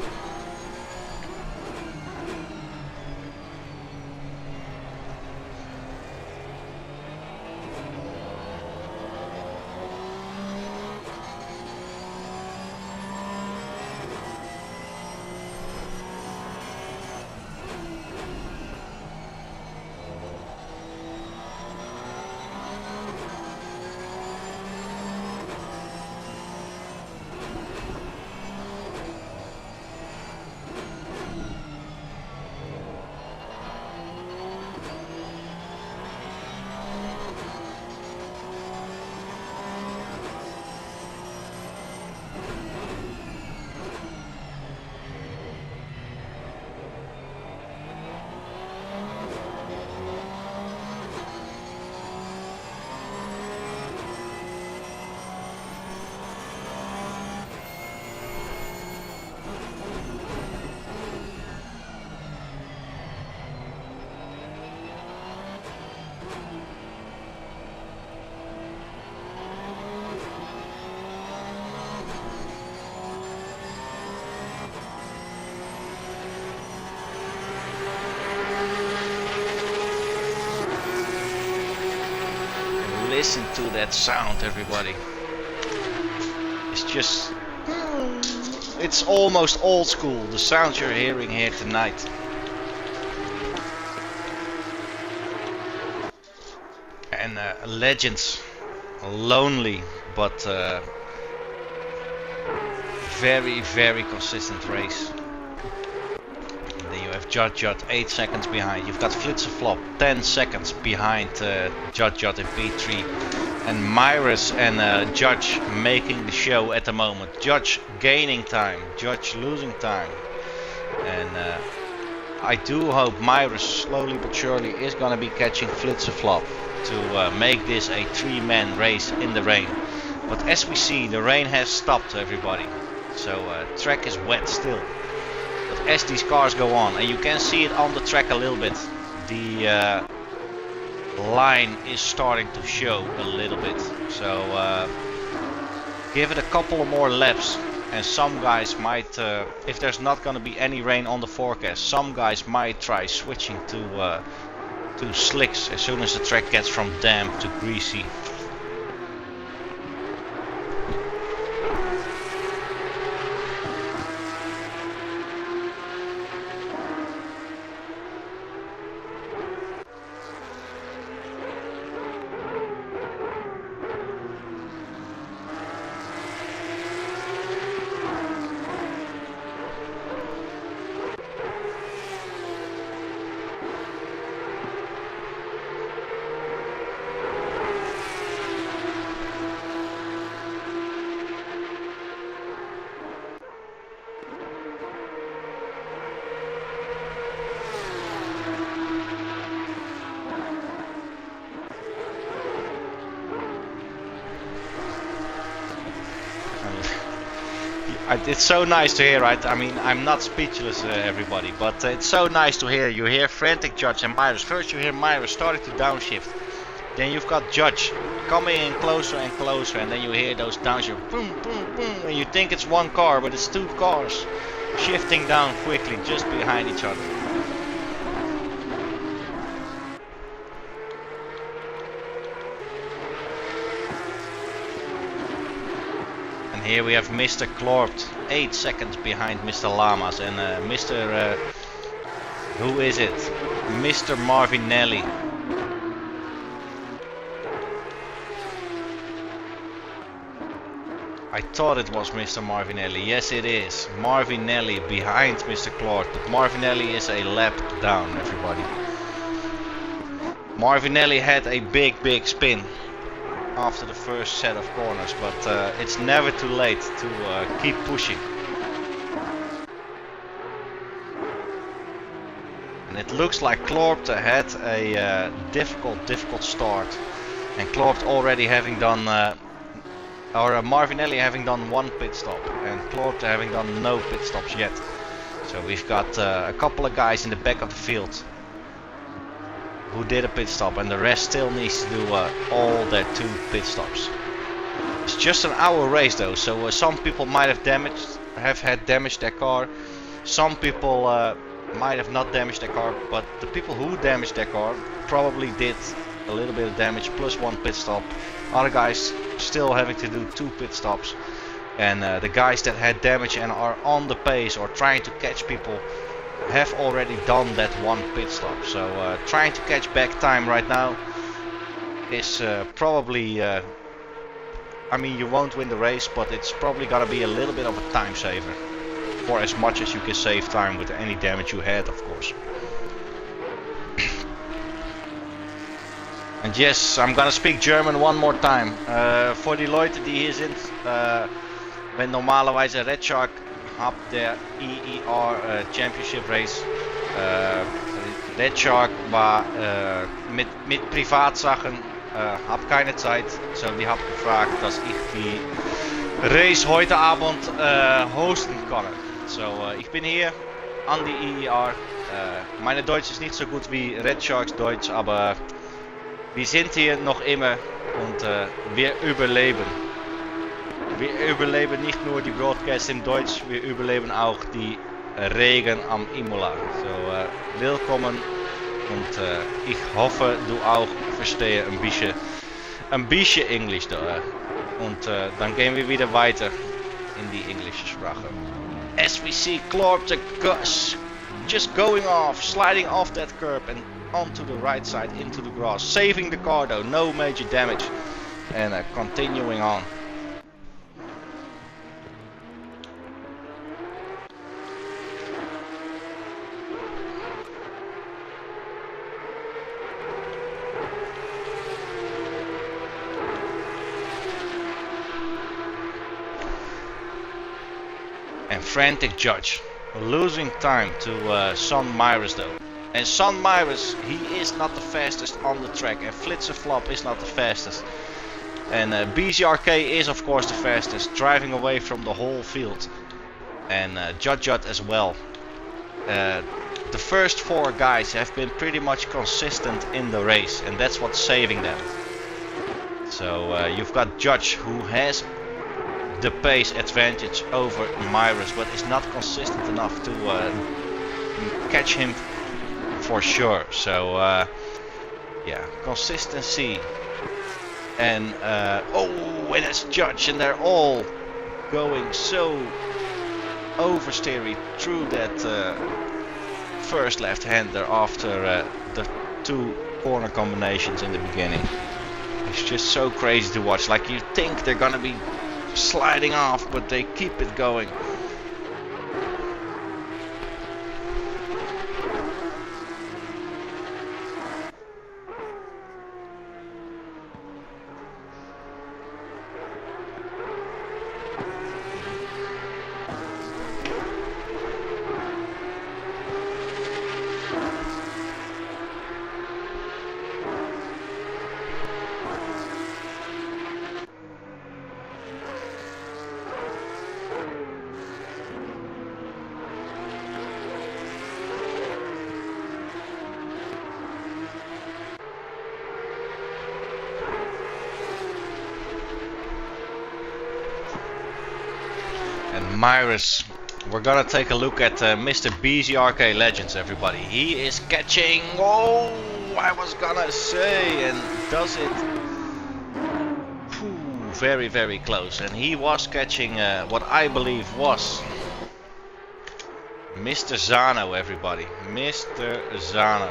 Listen to that sound, everybody. It's just, it's almost old school, the sound you're hearing here tonight. And legends, lonely but very, very consistent race. Then you have Judge 8 seconds behind. You've got Flitserflop 10 seconds behind Judge in P3. And Myrus and Judge making the show at the moment. Judge gaining time, Judge losing time. And I do hope Myrus slowly but surely is gonna be catching Flitserflop to make this a 3-man race in the rain. But as we see, the rain has stopped, everybody. So track is wet still. But as these cars go on, and you can see it on the track a little bit, the line is starting to show a little bit. So give it a couple of more laps, and some guys might, if there's not going to be any rain on the forecast, some guys might try switching to slicks as soon as the track gets from damp to greasy. It's so nice to hear, right? I mean, I'm not speechless, everybody, but it's so nice to hear. You hear frantic Judge and Myrus. First you hear Myrus starting to downshift. Then you've got Judge coming in closer and closer, and then you hear those downshifts, boom, boom, boom, and you think it's one car, but it's two cars shifting down quickly just behind each other. Here we have Mr. Klort 8 seconds behind Mr. Lamas, and Mr. Who is it? Mr. Marvinelli. I thought it was Mr. Marvinelli. Yes, it is. Marvinelli behind Mr. Klort, but Marvinelli is a lap down, everybody. Marvinelli had a big spin after the first set of corners, but it's never too late to keep pushing. And it looks like Klorpt had a difficult start, and Klorpt already having done, or Marvinelli having done 1 pit stop, and Klorpt having done no pit stops yet. So we've got a couple of guys in the back of the field who did a pit stop, and the rest still needs to do all their 2 pit stops. It's just an hour race though, so some people might have had damaged their car. Some people might have not damaged their car, but the people who damaged their car probably did a little bit of damage plus 1 pit stop. Other guys still having to do 2 pit stops, and the guys that had damage and are on the pace or trying to catch people have already done that 1 pit stop. So trying to catch back time right now is probably, I mean, you won't win the race, but it's probably gonna be a little bit of a time saver, for as much as you can save time with any damage you had, of course. And yes, I'm gonna speak German one more time. Voor die Leute die hier sind, wenn normalerweise Red Shark ab der EER Championship Race, Red Shark war mit Privatsachen, hab keine Zeit, so die hab gefragt, dass ich die Race heute Abend hosten kann. So, ich bin hier an die EER. Meine Deutsch ist nicht so gut wie Red Sharks Deutsch, aber wir sind hier noch immer und wir überleben. Wir überleben nicht nur die Broadcast in Deutsch, wir überleben auch die Regen am Imola. So, willkommen und ich hoffe, du auch verstehst ein bisschen Englisch da. Und dann gehen wir wieder weiter in die englische Sprache. As we see Klorpt just going off, sliding off that curb and onto the right side into the grass, saving the car though, no major damage, and continuing on. And frantic Judge, losing time to Son Myers though. And Son Myers, he is not the fastest on the track, and Flitserflop is not the fastest. And BZRK is of course the fastest, driving away from the whole field. And Judge as well. The first 4 guys have been pretty much consistent in the race, and that's what's saving them. So you've got Judge, who has the pace advantage over Myers, but is not consistent enough to catch him for sure. So yeah, consistency. And oh, and it's Judge, and they're all going so oversteery through that first left-hander after the 2 corner combinations in the beginning. It's just so crazy to watch. Like, you think they're gonna be sliding off, but they keep it going. Myers, we're gonna take a look at Mr. BZRK Legends, everybody. He is catching, oh, I was gonna say, and does it very, very close. And he was catching what I believe was Mr. Zano, everybody. Mr. Zano.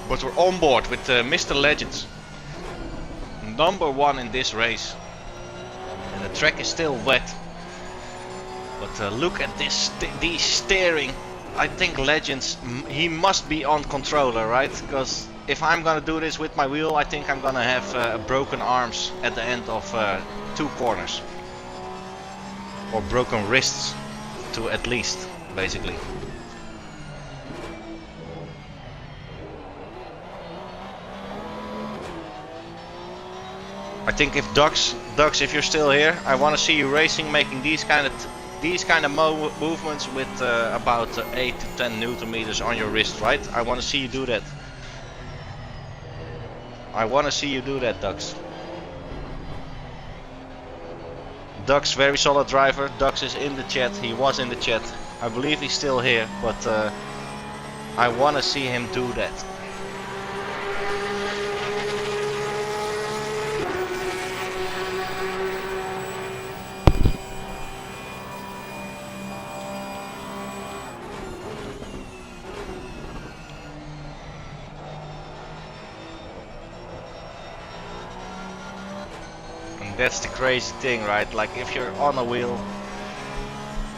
But we're on board with Mr. Legends, #1 in this race. And the track is still wet. But look at this, these steering. I think Legends, he must be on controller, right? Because if I'm gonna do this with my wheel, I think I'm gonna have broken arms at the end of 2 corners. Or broken wrists, to at least, basically. I think if Ducks, if you're still here, I want to see you racing, making these kind of movements with about 8 to 10 Newton meters on your wrist, right? I want to see you do that. I want to see you do that, Ducks. Ducks, very solid driver. Ducks is in the chat. He was in the chat. I believe he's still here, but I want to see him do that. That's the crazy thing, right? Like if you're on a wheel,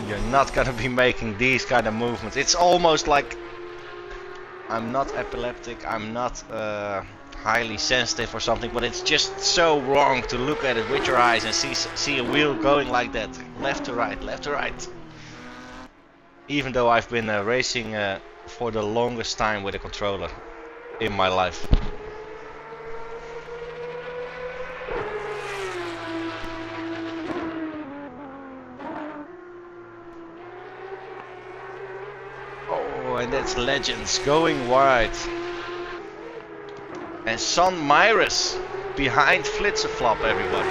you're not gonna be making these kind of movements. It's almost like, I'm not epileptic, I'm not highly sensitive or something, but it's just so wrong to look at it with your eyes and see a wheel going like that, left to right, left to right. Even though I've been racing for the longest time with a controller in my life. And that's Legends going wide. And Son Myris behind Flitserflop, everybody.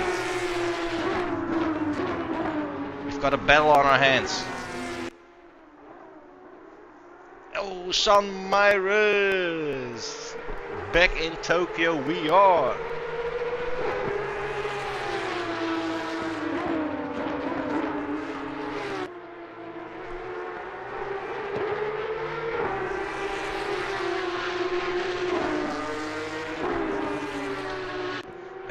We've got a battle on our hands. Oh, Son Myris! Back in Tokyo we are.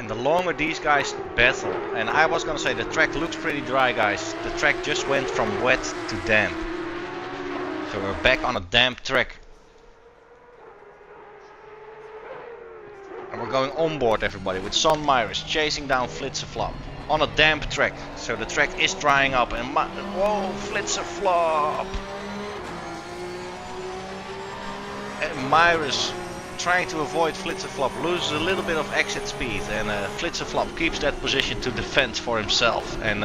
The longer these guys battle, and I was gonna say the track looks pretty dry, guys. The track just went from wet to damp. So we're back on a damp track. And we're going on board, everybody, with Son Myris chasing down Flitserflop on a damp track. So the track is drying up and whoa, Flitserflop! And Myris trying to avoid Flitserflop, loses a little bit of exit speed, and Flitserflop keeps that position to defend for himself. And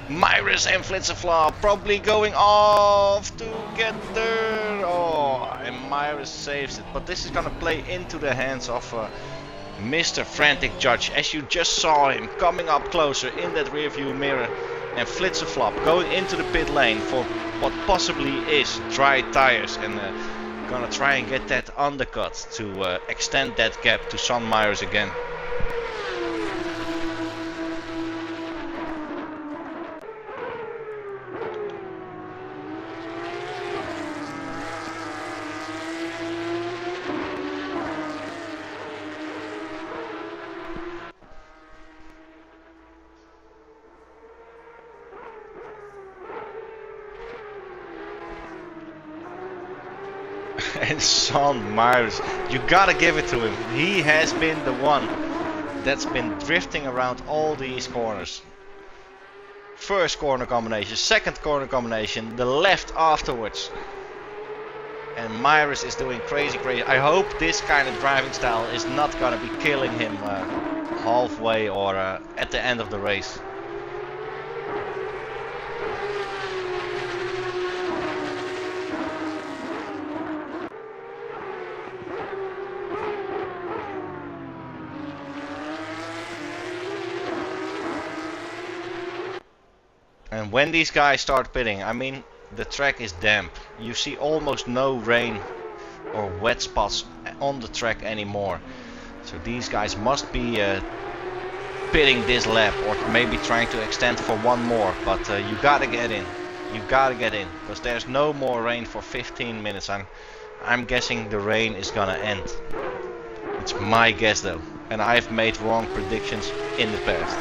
Myris and Flitserflop probably going off together. Oh, and Myris saves it. But this is gonna play into the hands of Mr. Frantic Judge, as you just saw him coming up closer in that rear view mirror, and Flitserflop going into the pit lane for what possibly is dry tires, and gonna try and get that undercut to extend that gap to Son Myris again. And Son Myris, you gotta give it to him. He has been the one that's been drifting around all these corners. First corner combination, second corner combination, the left afterwards. And Myris is doing crazy. I hope this kind of driving style is not gonna be killing him halfway or at the end of the race. And when these guys start pitting, I mean, the track is damp. You see almost no rain or wet spots on the track anymore. So these guys must be pitting this lap, or maybe trying to extend for one more. But you gotta get in. You gotta get in, because there's no more rain for 15 minutes. I'm guessing the rain is gonna end. It's my guess though, and I've made wrong predictions in the past.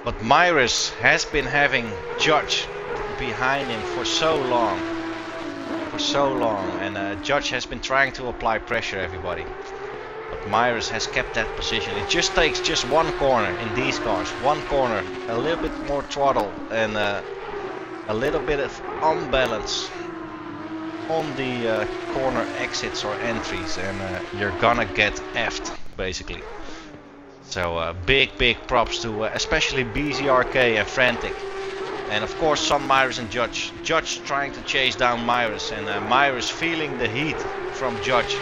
But Myris has been having Judge behind him for so long. And Judge has been trying to apply pressure, everybody. But Myris has kept that position. It just takes just one corner in these cars. One corner, a little bit more throttle and a little bit of unbalance on the corner exits or entries, and you're gonna get effed, basically. So big props to especially BZRK and Frantic. And of course some Myris and Judge. Judge trying to chase down Myris, and Myris feeling the heat from Judge.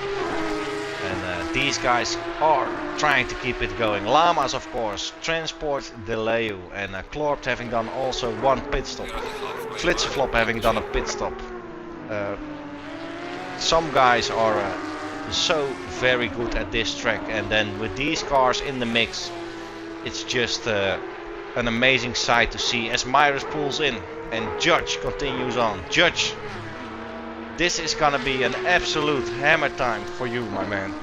And these guys are trying to keep it going. Llamas, of course, Transport, Deleu, and Clorpt having done also one pit stop. Flitsflop having done a pit stop. Some guys are so very good at this track, and then with these cars in the mix, it's just an amazing sight to see as Myris pulls in and Judge continues on. Judge, this is gonna be an absolute hammer time for you, my man.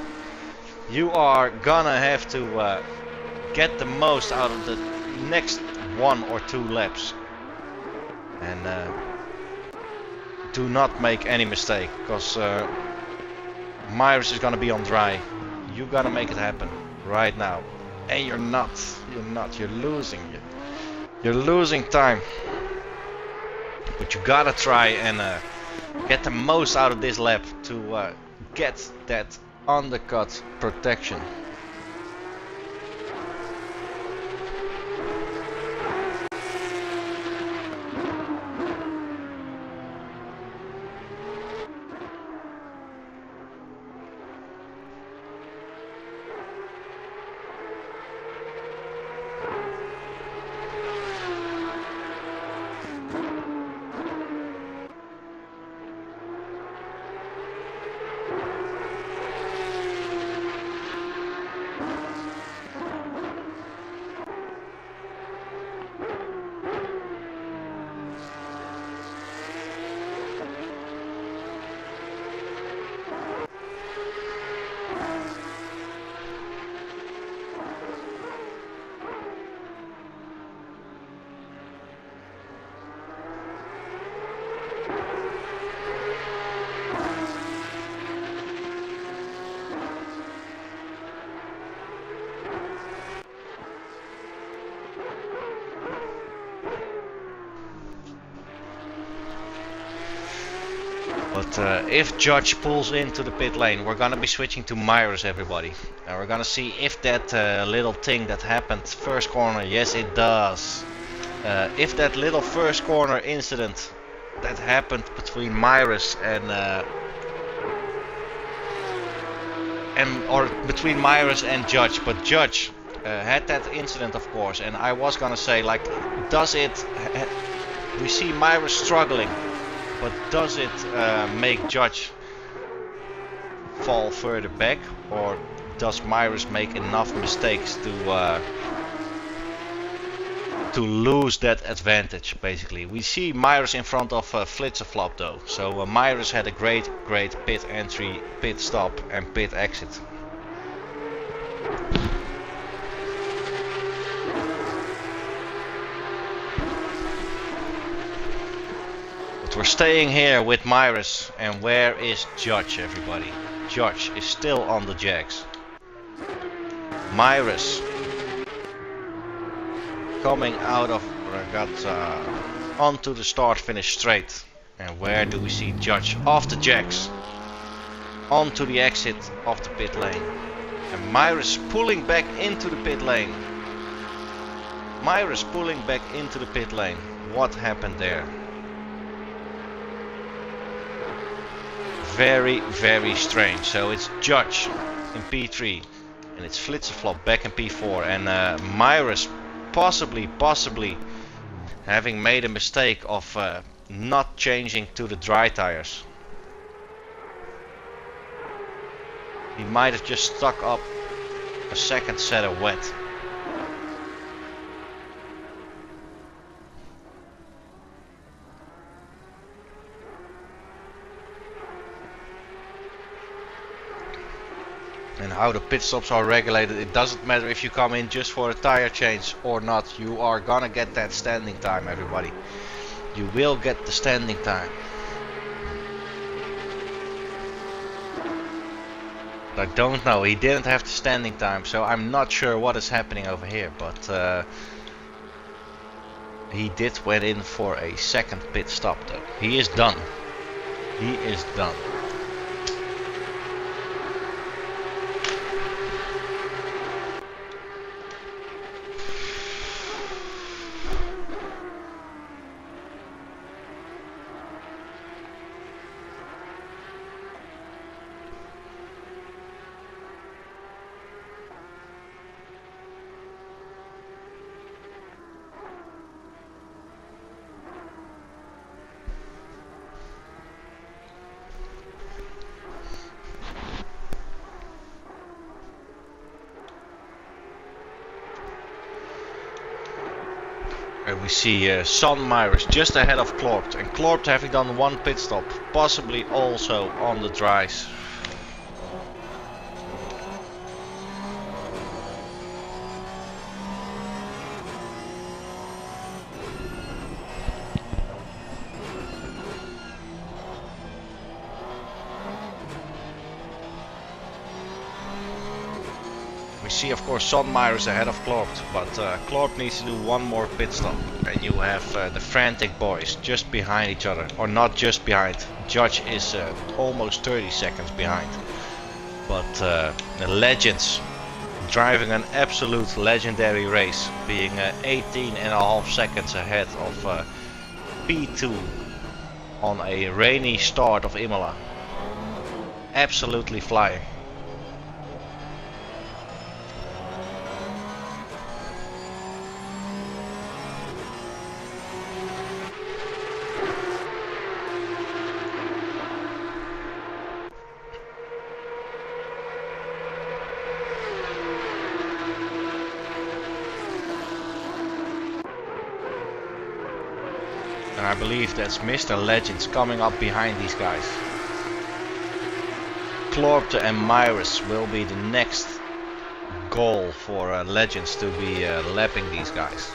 You are gonna have to get the most out of the next 1 or 2 laps, and do not make any mistake, because Myris is gonna be on dry. You gotta make it happen right now, and you're not. You're losing time. But you gotta try and get the most out of this lap to get that undercut protection. But if Judge pulls into the pit lane, we're gonna be switching to Myris, everybody. And we're gonna see if that little thing that happened first corner, yes it does. If that little first corner incident that happened between Myris or between Myris and Judge, but Judge had that incident, of course, and I was gonna say, like, does it? We see Myris struggling. But does it make Judge fall further back, or does Myris make enough mistakes to lose that advantage? Basically, we see Myris in front of Flitsflop though, so Myris had a great pit entry, pit stop, and pit exit. We're staying here with Myris, and where is Judge, everybody? Judge is still on the Jags. Myris coming out of Regatta onto the start-finish straight. And where do we see Judge? Off the Jags, onto the exit of the pit lane. And Myris pulling back into the pit lane. Myris pulling back into the pit lane. What happened there? Very strange. So it's Judge in P3 and it's Flitsflop back in P4, and Myris possibly having made a mistake of not changing to the dry tires. He might have just stuck up a second set of wet. And how the pit stops are regulated. It doesn't matter if you come in just for a tire change or not. You are gonna get that standing time, everybody. You will get the standing time. I don't know, he didn't have the standing time, so I'm not sure what is happening over here, but he did went in for a second pit stop though. He is done. He is done. And we see Son Myers just ahead of Klorpt, and Klorpt having done one pit stop, possibly also on the dries. We see of course Son Myers ahead of Klorpt, but Klorpt needs to do one more pit stop, and you have the frantic boys just behind each other, or not just behind. Judge is almost 30 seconds behind, but the legends driving an absolute legendary race, being 18.5 seconds ahead of P2 on a rainy start of Imola. Absolutely flying. And I believe that's Mr. Legends coming up behind these guys. Klorpt and Myers will be the next goal for Legends to be lapping these guys.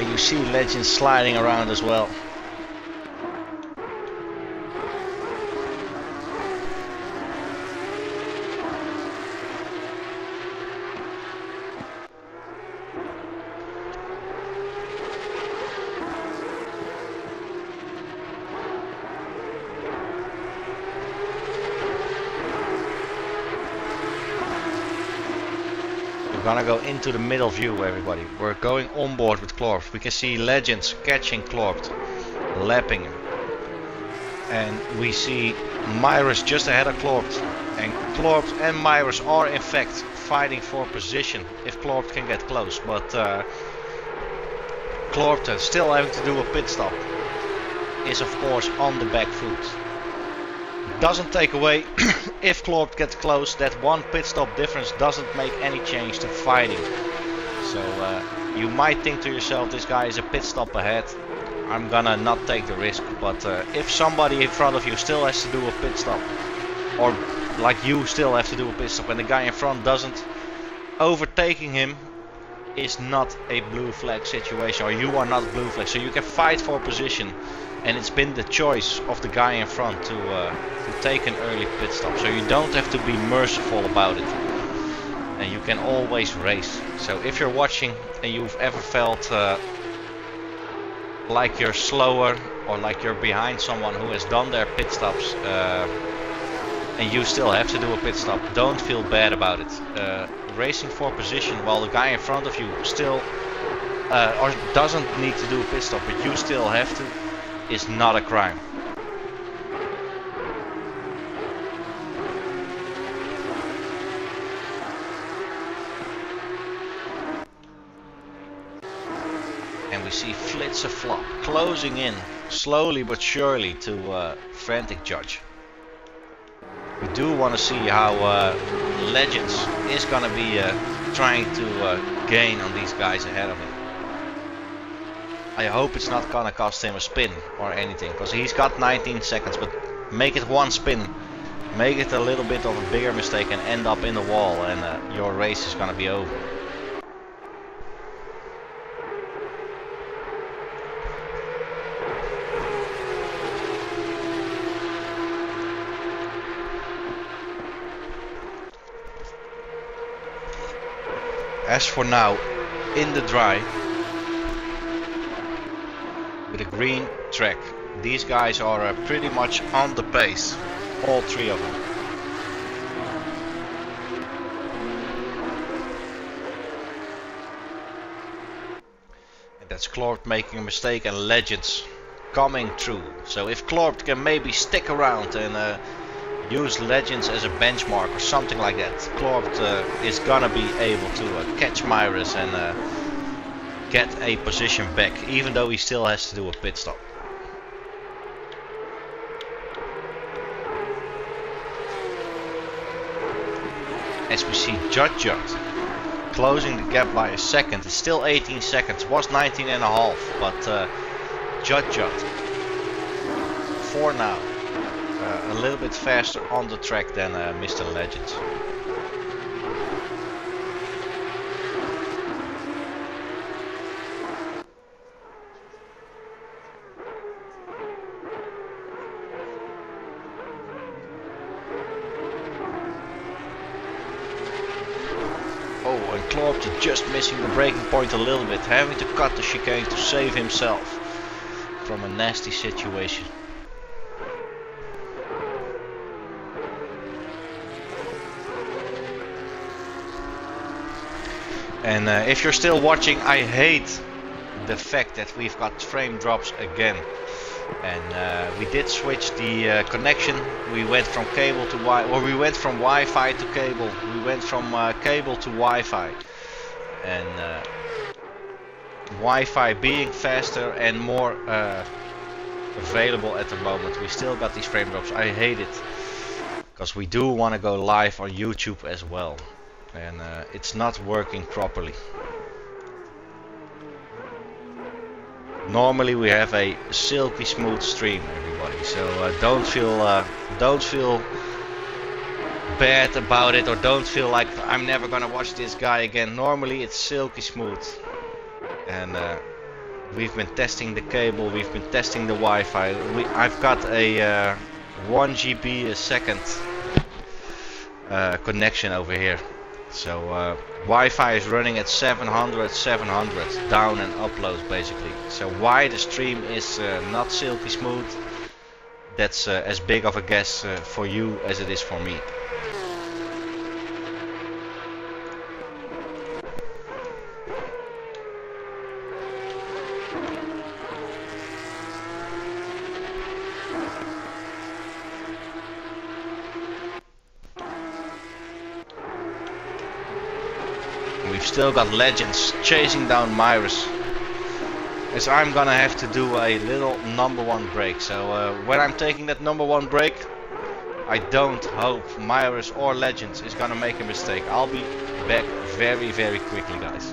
You see Legends sliding around as well. We're gonna go into the middle view, everybody. We're going on board with Klorpt. We can see Legends catching Klorpt, lapping him. And we see Myers just ahead of Klorpt. And Klorpt and Myers are in fact fighting for position if Klorpt can get close. But Klorpt still having to do a pit stop is of course on the back foot. Doesn't take away if Klorpt gets close, that one pit stop difference doesn't make any change to fighting. So you might think to yourself, this guy is a pit stop ahead, I'm gonna not take the risk. But if somebody in front of you still has to do a pit stop, or like you still have to do a pit stop and the guy in front doesn't, overtaking him is not a blue flag situation, or you are not blue flag. So you can fight for position, and it's been the choice of the guy in front to take an early pit stop. So you don't have to be merciful about it, and you can always race. So if you're watching and you've ever felt like you're slower, or like you're behind someone who has done their pit stops, and you still have to do a pit stop, don't feel bad about it. Racing for position while the guy in front of you still or doesn't need to do a pit stop, but you still have to, is not a crime. see Flitzer-Flop closing in slowly but surely to Frantic Judge. We do want to see how Legends is gonna be trying to gain on these guys ahead of him. I hope it's not gonna cost him a spin or anything, because he's got 19 seconds, but make it one spin, make it a little bit of a bigger mistake and end up in the wall, and your race is gonna be over. As for now, in the dry, with a green track, these guys are pretty much on the pace, all three of them. And that's Klort making a mistake and Legends coming through. So if Klort can maybe stick around and use Legends as a benchmark or something like that, Klort is gonna be able to catch Myrus and get a position back, even though he still has to do a pit stop. As we see Judge closing the gap by a second, it's still 18 seconds, was 19 and a half, but Judge for now a little bit faster on the track than Mr. Legends. Oh, and Klort just missing the braking point a little bit, having to cut the chicane to save himself from a nasty situation. And if you're still watching, I hate the fact that we've got frame drops again. And we did switch the connection. We went from cable to we went from Wi-Fi to cable. We went from cable to Wi-Fi. And Wi-Fi being faster and more available at the moment, we still got these frame drops. I hate it, because we do want to go live on YouTube as well. And it's not working properly. Normally we have a silky smooth stream, everybody. So don't feel bad about it, or don't feel like I'm never gonna watch this guy again. Normally it's silky smooth. And we've been testing the cable, we've been testing the Wi-Fi. I've got a 1 GB a second connection over here. So Wi-Fi is running at 700 down and upload basically. So why the stream is not silky smooth, that's as big of a guess for you as it is for me. We've still got Legends chasing down Myrus, as I'm gonna have to do a little #1 break. So when I'm taking that #1 break, I don't hope Myrus or Legends is gonna make a mistake. I'll be back very quickly, guys.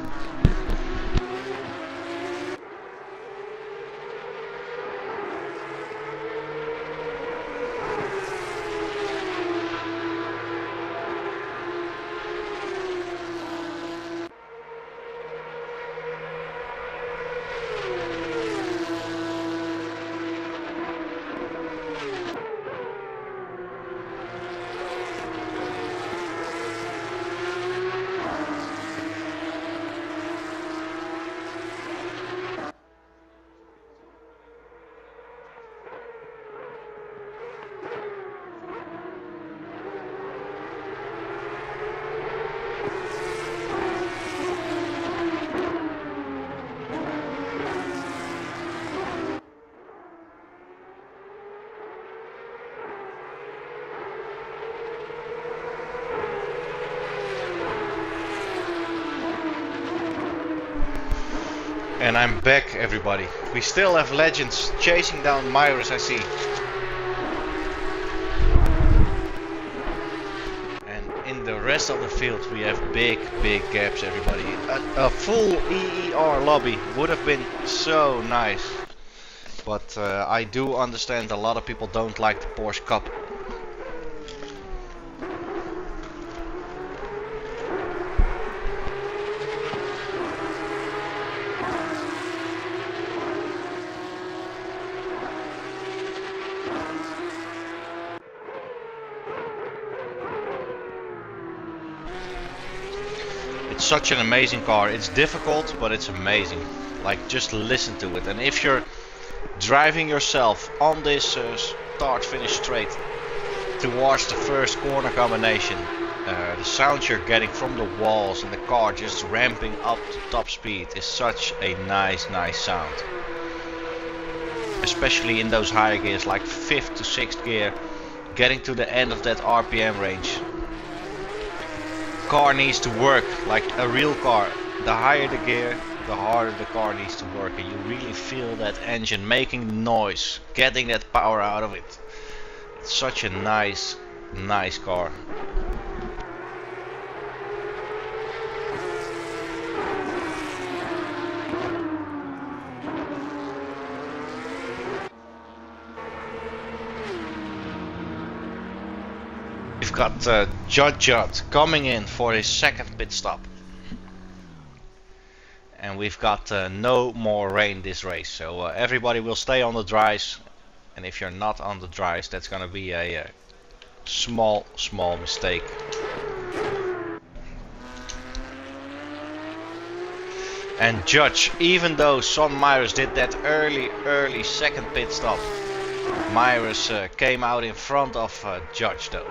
And I'm back, everybody. We still have Legends chasing down Myris, I see. And in the rest of the field we have big gaps, everybody. A full EER lobby would have been so nice. But I do understand a lot of people don't like the Porsche Cup. It's such an amazing car. It's difficult, but it's amazing. Like, just listen to it. And if you're driving yourself on this start-finish straight towards the first corner combination, the sound you're getting from the walls and the car just ramping up to top speed is such a nice sound. Especially in those higher gears like 5th to 6th gear, getting to the end of that RPM range. Car needs to work like a real car. The higher the gear, the harder the car needs to work, and you really feel that engine making noise, getting that power out of it. It's such a nice car. We've got Gt3 coming in for his second pit stop. And we've got no more rain this race, so everybody will stay on the dries. And if you're not on the dries, that's gonna be a small mistake. And Gt3, even though Son Myris did that early second pit stop, Myris came out in front of Gt3 though.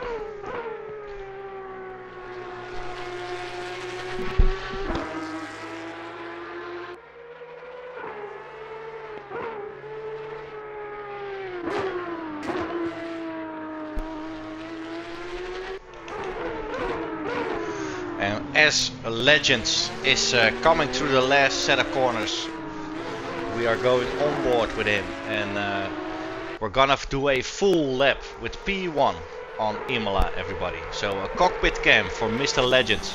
And as Legends is coming through the last set of corners, we are going on board with him, and we're gonna do a full lap with P1 on Imola, everybody. So a cockpit cam for Mr. Legends.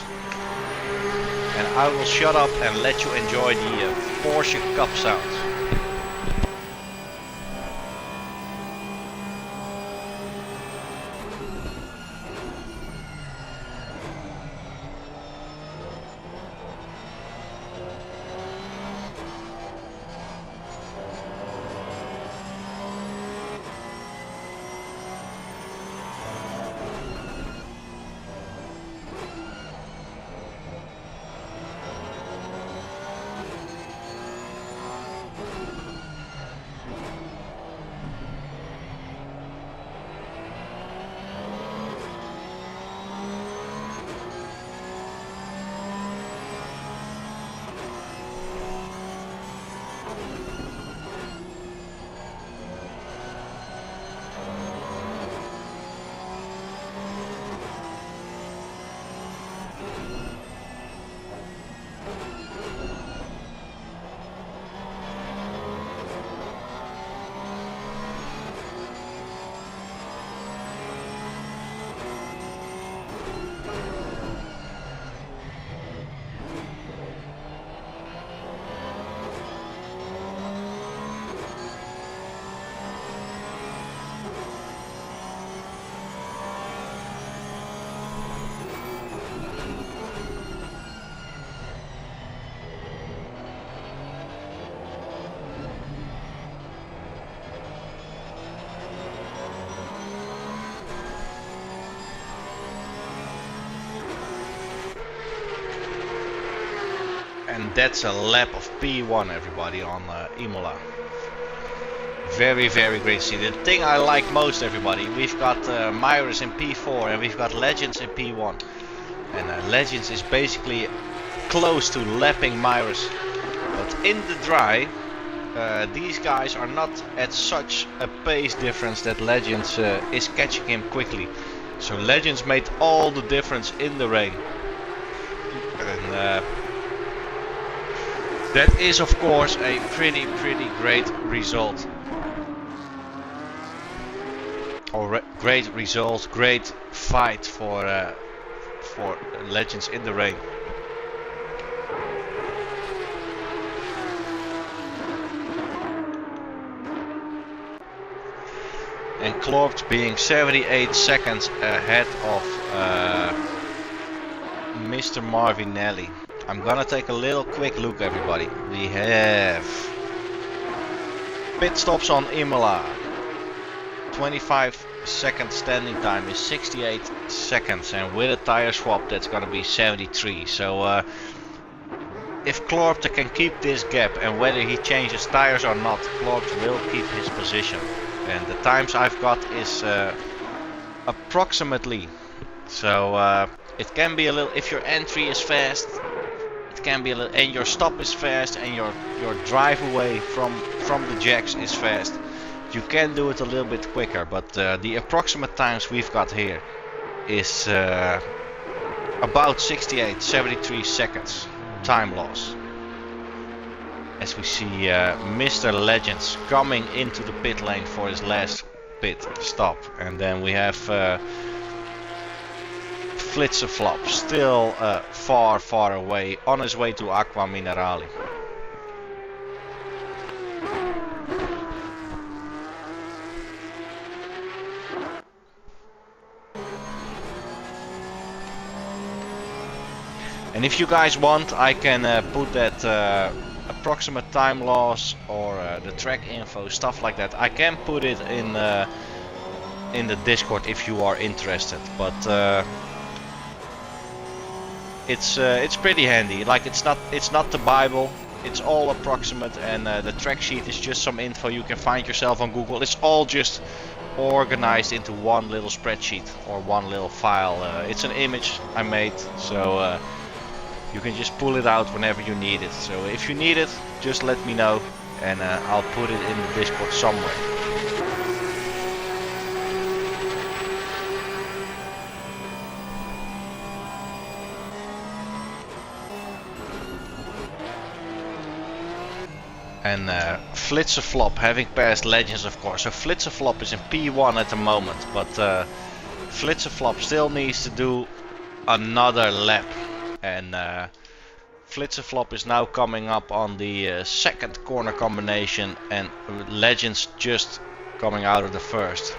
And I will shut up and let you enjoy the Porsche Cup sounds. And that's a lap of P1, everybody, on Imola. Very great to see. The thing I like most, everybody, we've got Myris in P4 and we've got Legends in P1. And Legends is basically close to lapping Myris. But in the dry, these guys are not at such a pace difference that Legends is catching him quickly. So Legends made all the difference in the rain. And That is of course a pretty great result. Or great result, great fight for Legends in the Rain. And Klorpt being 78 seconds ahead of Mr. Marvinelli. I'm gonna take a little quick look, everybody. We have pit stops on Imola. 25 second standing time is 68 seconds, and with a tire swap that's gonna be 73. So if Klorpt can keep this gap, and whether he changes tires or not, Klorpt will keep his position. And the times I've got is approximately. So it can be a little, if your entry is fast, it can be a little, and your stop is fast, and your drive away from the jacks is fast. You can do it a little bit quicker, but the approximate times we've got here is about 68, 73 seconds time loss. As we see Mr. Legends coming into the pit lane for his last pit stop. And then we have Flitserflop still far away, on his way to Aqua Minerali. And if you guys want, I can put that approximate time loss or the track info, stuff like that. I can put it in the Discord if you are interested. But it's pretty handy. Like it's not the Bible. It's all approximate, and the track sheet is just some info you can find yourself on Google. It's all just organized into one little spreadsheet or one little file. It's an image I made, so you can just pull it out whenever you need it. So if you need it, just let me know, and I'll put it in the Discord somewhere. And Flitserflop having passed Legends, of course. So Flitserflop is in P1 at the moment, but Flitserflop still needs to do another lap. And Flitserflop is now coming up on the second corner combination, and Legends just coming out of the first.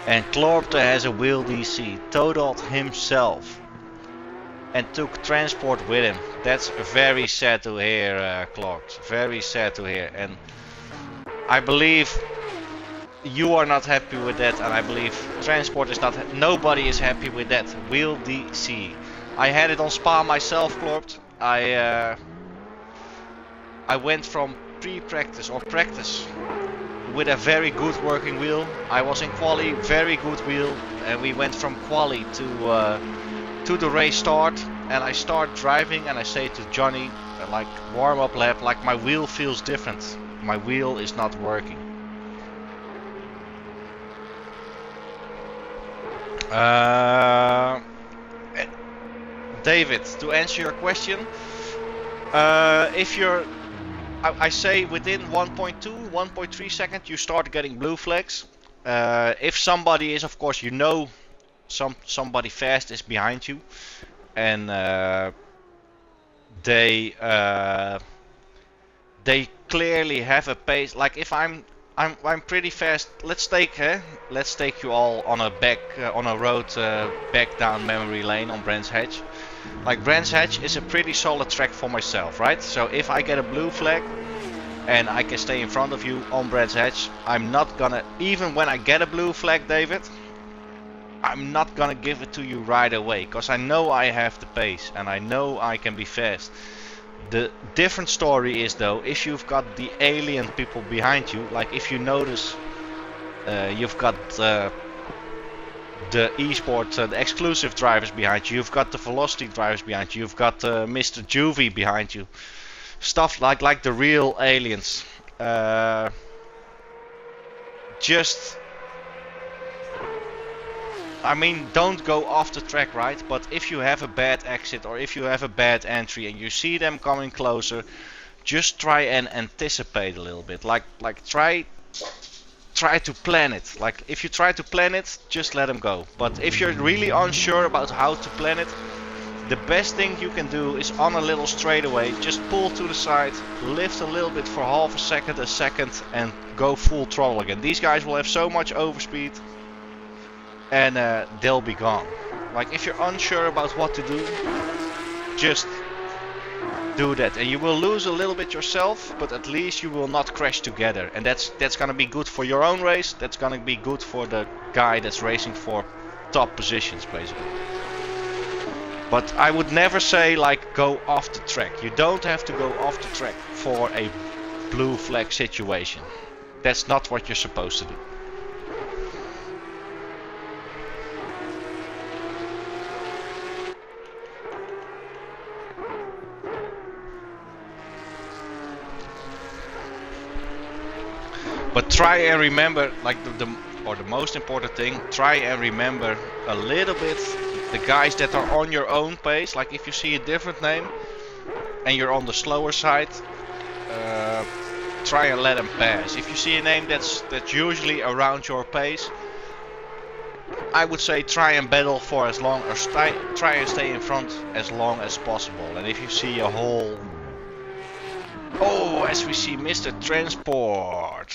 And Klorpt has a wheel DC, totaled himself, and took transport with him. That's very sad to hear, Klorpt. Very sad to hear. And I believe you are not happy with that, and I believe transport is not. Nobody is happy with that. Wheel DC. I had it on Spa myself, Klorpt. I went from pre-practice or practice with a very good working wheel. I was in quali, very good wheel, and we went from quali to the race start. And I start driving, and I say to Johnny, like warm-up lap, like my wheel feels different. My wheel is not working. David, to answer your question, if you're, I say within 1.2, 1.3 seconds you start getting blue flags. If somebody is, of course, you know, somebody fast is behind you, and they clearly have a pace. Like if I'm pretty fast. Let's take you all on a road back down memory lane on Brands Hatch. Like Brands Hatch is a pretty solid track for myself, right? So if I get a blue flag and I can stay in front of you on Brands Hatch, I'm not gonna, even when I get a blue flag, David, I'm not gonna give it to you right away, because I know I have the pace and I know I can be fast. The different story is though, if you've got the alien people behind you, like if you notice, you've got the esport, the exclusive drivers behind you, you've got the velocity drivers behind you, you've got Mr. Juvie behind you, stuff like the real aliens. I mean, don't go off the track, right? But if you have a bad exit or if you have a bad entry and you see them coming closer, just try and anticipate a little bit. Like try to plan it. Like if you try to plan it, just let them go. But if you're really unsure about how to plan it, the best thing you can do is on a little straightaway, just pull to the side, lift a little bit for half a second, and go full throttle again. These guys will have so much overspeed, and they'll be gone. Like if you're unsure about what to do, just do that, and you will lose a little bit yourself, but at least you will not crash together, and that's gonna be good for your own race. That's gonna be good for the guy that's racing for top positions, basically. But I would never say like go off the track. You don't have to go off the track for a blue flag situation. That's not what you're supposed to do. But try and remember, like the most important thing, try and remember a little bit the guys that are on your own pace. Like if you see a different name and you're on the slower side, try and let them pass. If you see a name that's usually around your pace, I would say try and battle for as long, or try and stay in front as long as possible. And if you see a whole, oh, as we see Mr. Transport.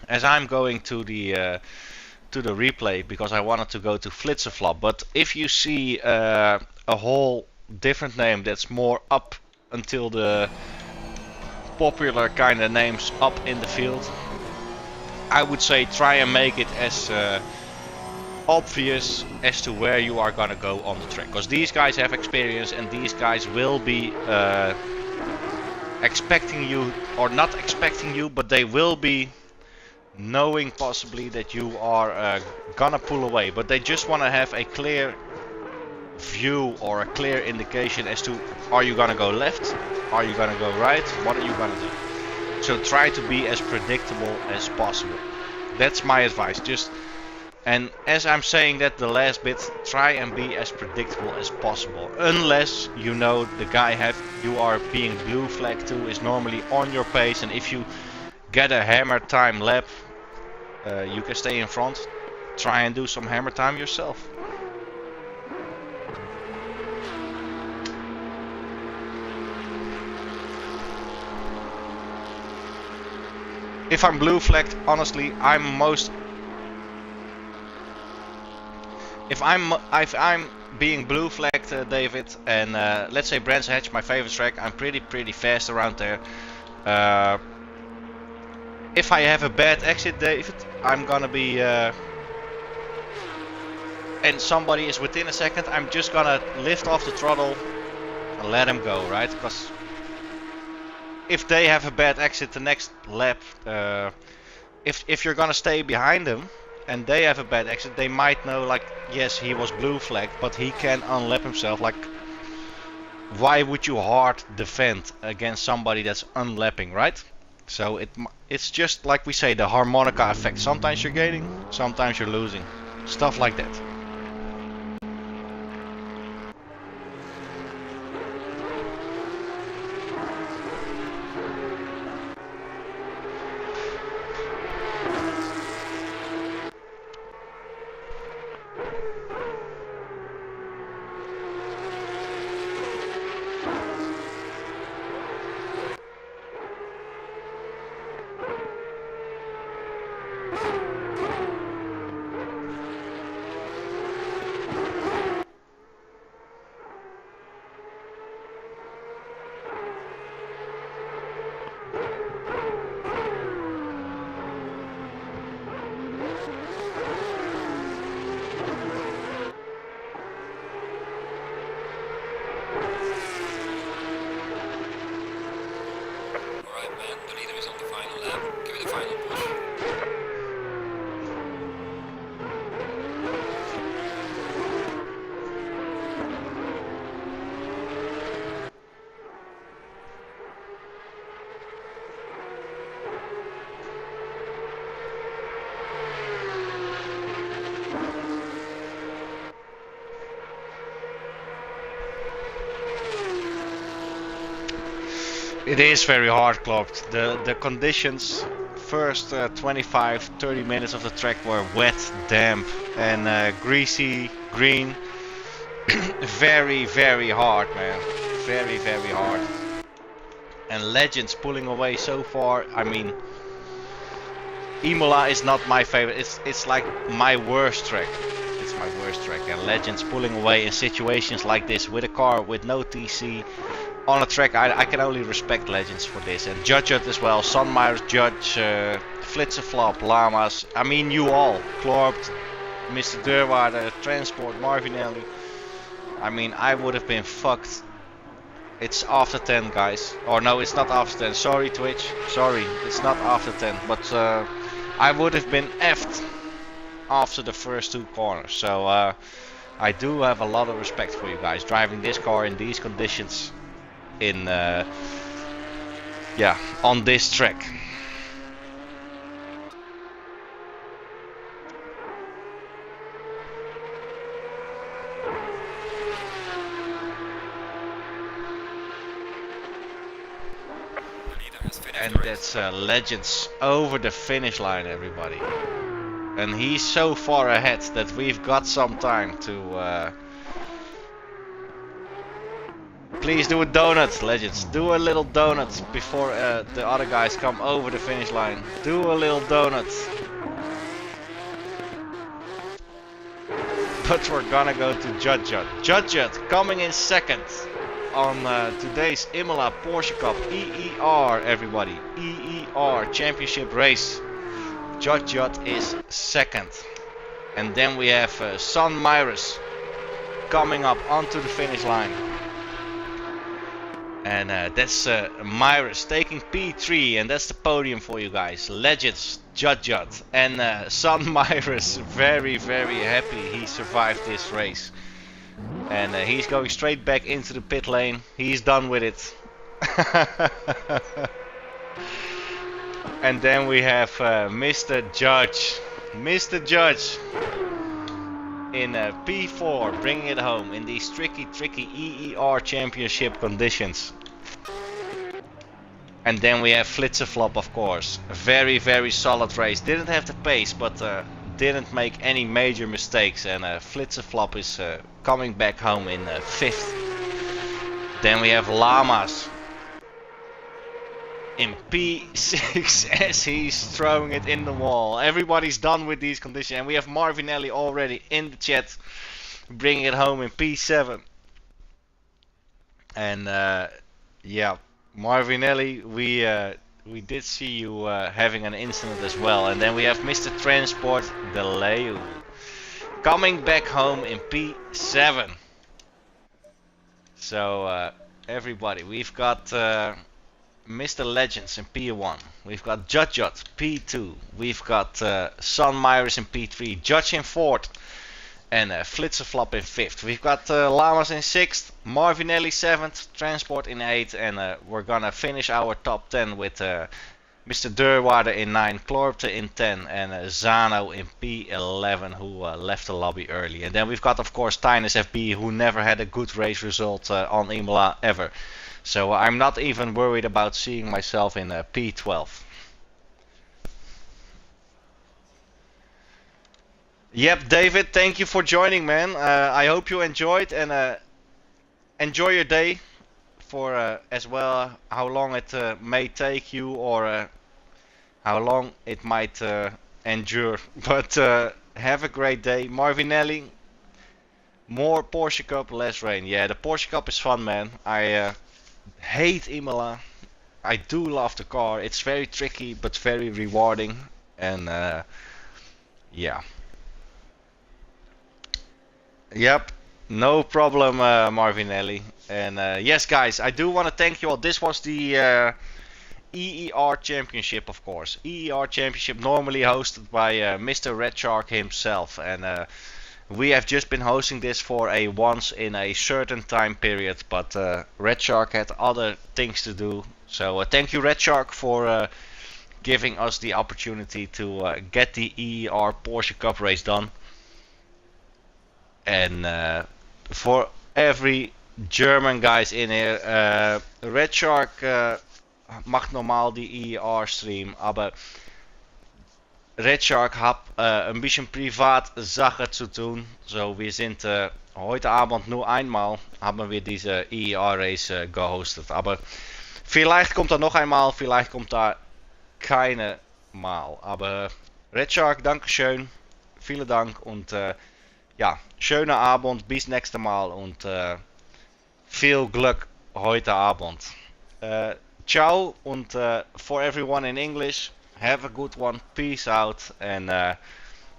As I'm going to the replay because I wanted to go to Flitserflop, but if you see a whole different name that's more up until the popular kind of names up in the field, I would say try and make it as obvious as to where you are gonna go on the track, because these guys have experience and these guys will be expecting you, or not expecting you, but they will be knowing possibly that you are gonna pull away, but they just want to have a clear view or a clear indication as to, are you gonna go left, are you gonna go right, what are you gonna do. So try to be as predictable as possible. That's my advice. And as I'm saying that the last bit, try and be as predictable as possible, unless you know the guy you are being blue flagged to is normally on your pace, and if you get a hammer time lap, you can stay in front. Try and do some hammer time yourself. If I'm blue flagged, honestly, if I'm being blue flagged, David, and let's say Brands Hatch, my favorite track, I'm pretty fast around there. If I have a bad exit, David, I'm gonna be and somebody is within a second, I'm just gonna lift off the throttle and let him go, right? Because if they have a bad exit the next lap, if you're gonna stay behind them and they have a bad exit, they might know, like, yes, he was blue flagged, but he can unlap himself. Like, why would you hard defend against somebody that's unlapping, right? So it's just like we say, the harmonica effect. Sometimes you're gaining, sometimes you're losing. Stuff like that. It is very hard, Klopt. The conditions, first 25-30 minutes of the track were wet, damp, and greasy, green. Very, very hard, man. Very, very hard. And Legends pulling away so far. I mean, Imola is not my favorite. It's like my worst track. It's my worst track. And Legends pulling away in situations like this with a car with no TC on a track. I can only respect Legends for this. And Judge as well. Sunmeyers, Judge, Flitserflop, Llamas. I mean, you all. Klorpt, Mr. Deurwaarder, Transport, Marvinelli. I mean, I would have been fucked. It's after 10, guys. Or no, it's not after 10. Sorry, Twitch. Sorry, it's not after 10. But I would have been effed after the first two corners. So I do have a lot of respect for you guys driving this car in these conditions, in yeah, on this track. And that's Legends over the finish line, everybody. And he's so far ahead that we've got some time to... Please do a donut, Legends. Do a little donut before the other guys come over the finish line. Do a little donut. But we're gonna go to Judge. Judge coming in second on today's Imola Porsche Cup EER, everybody. EER championship race. Judge is second. And then we have Son Myris coming up onto the finish line. And that's Myris taking P3, and that's the podium for you guys. Legends, Judge, and Son Myris very, very happy he survived this race. And he's going straight back into the pit lane. He's done with it. And then we have Mr. Judge. Mr. Judge in P4, bringing it home in these tricky EER championship conditions. And then we have Flitserflop, of course. A very, very solid race. Didn't have the pace, but didn't make any major mistakes. And Flitserflop is coming back home in 5th. Then we have Llamas in P6 as he's throwing it in the wall. Everybody's done with these conditions. And we have Marvinelli already in the chat, bringing it home in P7. And yeah, Marvinelli, we did see you having an incident as well. And then we have Mr. Transport, Deleu, coming back home in P7. So everybody, we've got Mr. Legends in P1. We've got Judge P2. We've got Son Myris in P3. Judge in 4th. And Flitserflop in 5th. We've got Llamas in 6th. Marvinelli 7th. Transport in 8th. And we're gonna finish our top 10 with Mr. Deurwaarder in 9. Klorpt in 10. And Zano in P11, who left the lobby early. And then we've got, of course, Tynus FB, who never had a good race result on Imola ever. So I'm not even worried about seeing myself in P12. Yep, David, thank you for joining, man. I hope you enjoyed, and enjoy your day for as well how long it may take you, or how long it might endure. But have a great day. Marvinelli, more Porsche Cup, less rain. Yeah, the Porsche Cup is fun, man. I hate Imola. I do love the car. It's very tricky but very rewarding, and yeah. Yep, no problem, Marvinelli. And yes, guys, I do want to thank you all. This was the EER Championship, of course. EER Championship, normally hosted by Mr. Red Shark himself, and we have just been hosting this for a once in a certain time period, but Red Shark had other things to do. So thank you, Red Shark, for giving us the opportunity to get the EER Porsche Cup race done. And for every German guys in here, Red Shark macht normal die EER-Stream, aber Red Shark hat ein bisschen Privatsache zu tun. So, wir sind heute Abend nur einmal haben wir diese EER-Race gehostet. Aber vielleicht kommt er noch einmal, vielleicht kommt da keine Mal. Aber Red Shark, Dankeschön. Vielen Dank und ja, schönen Abend, bis nächste Mal und viel Glück heute Abend. Ciao und for everyone in English, have a good one, peace out and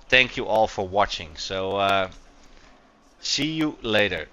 thank you all for watching. So see you later.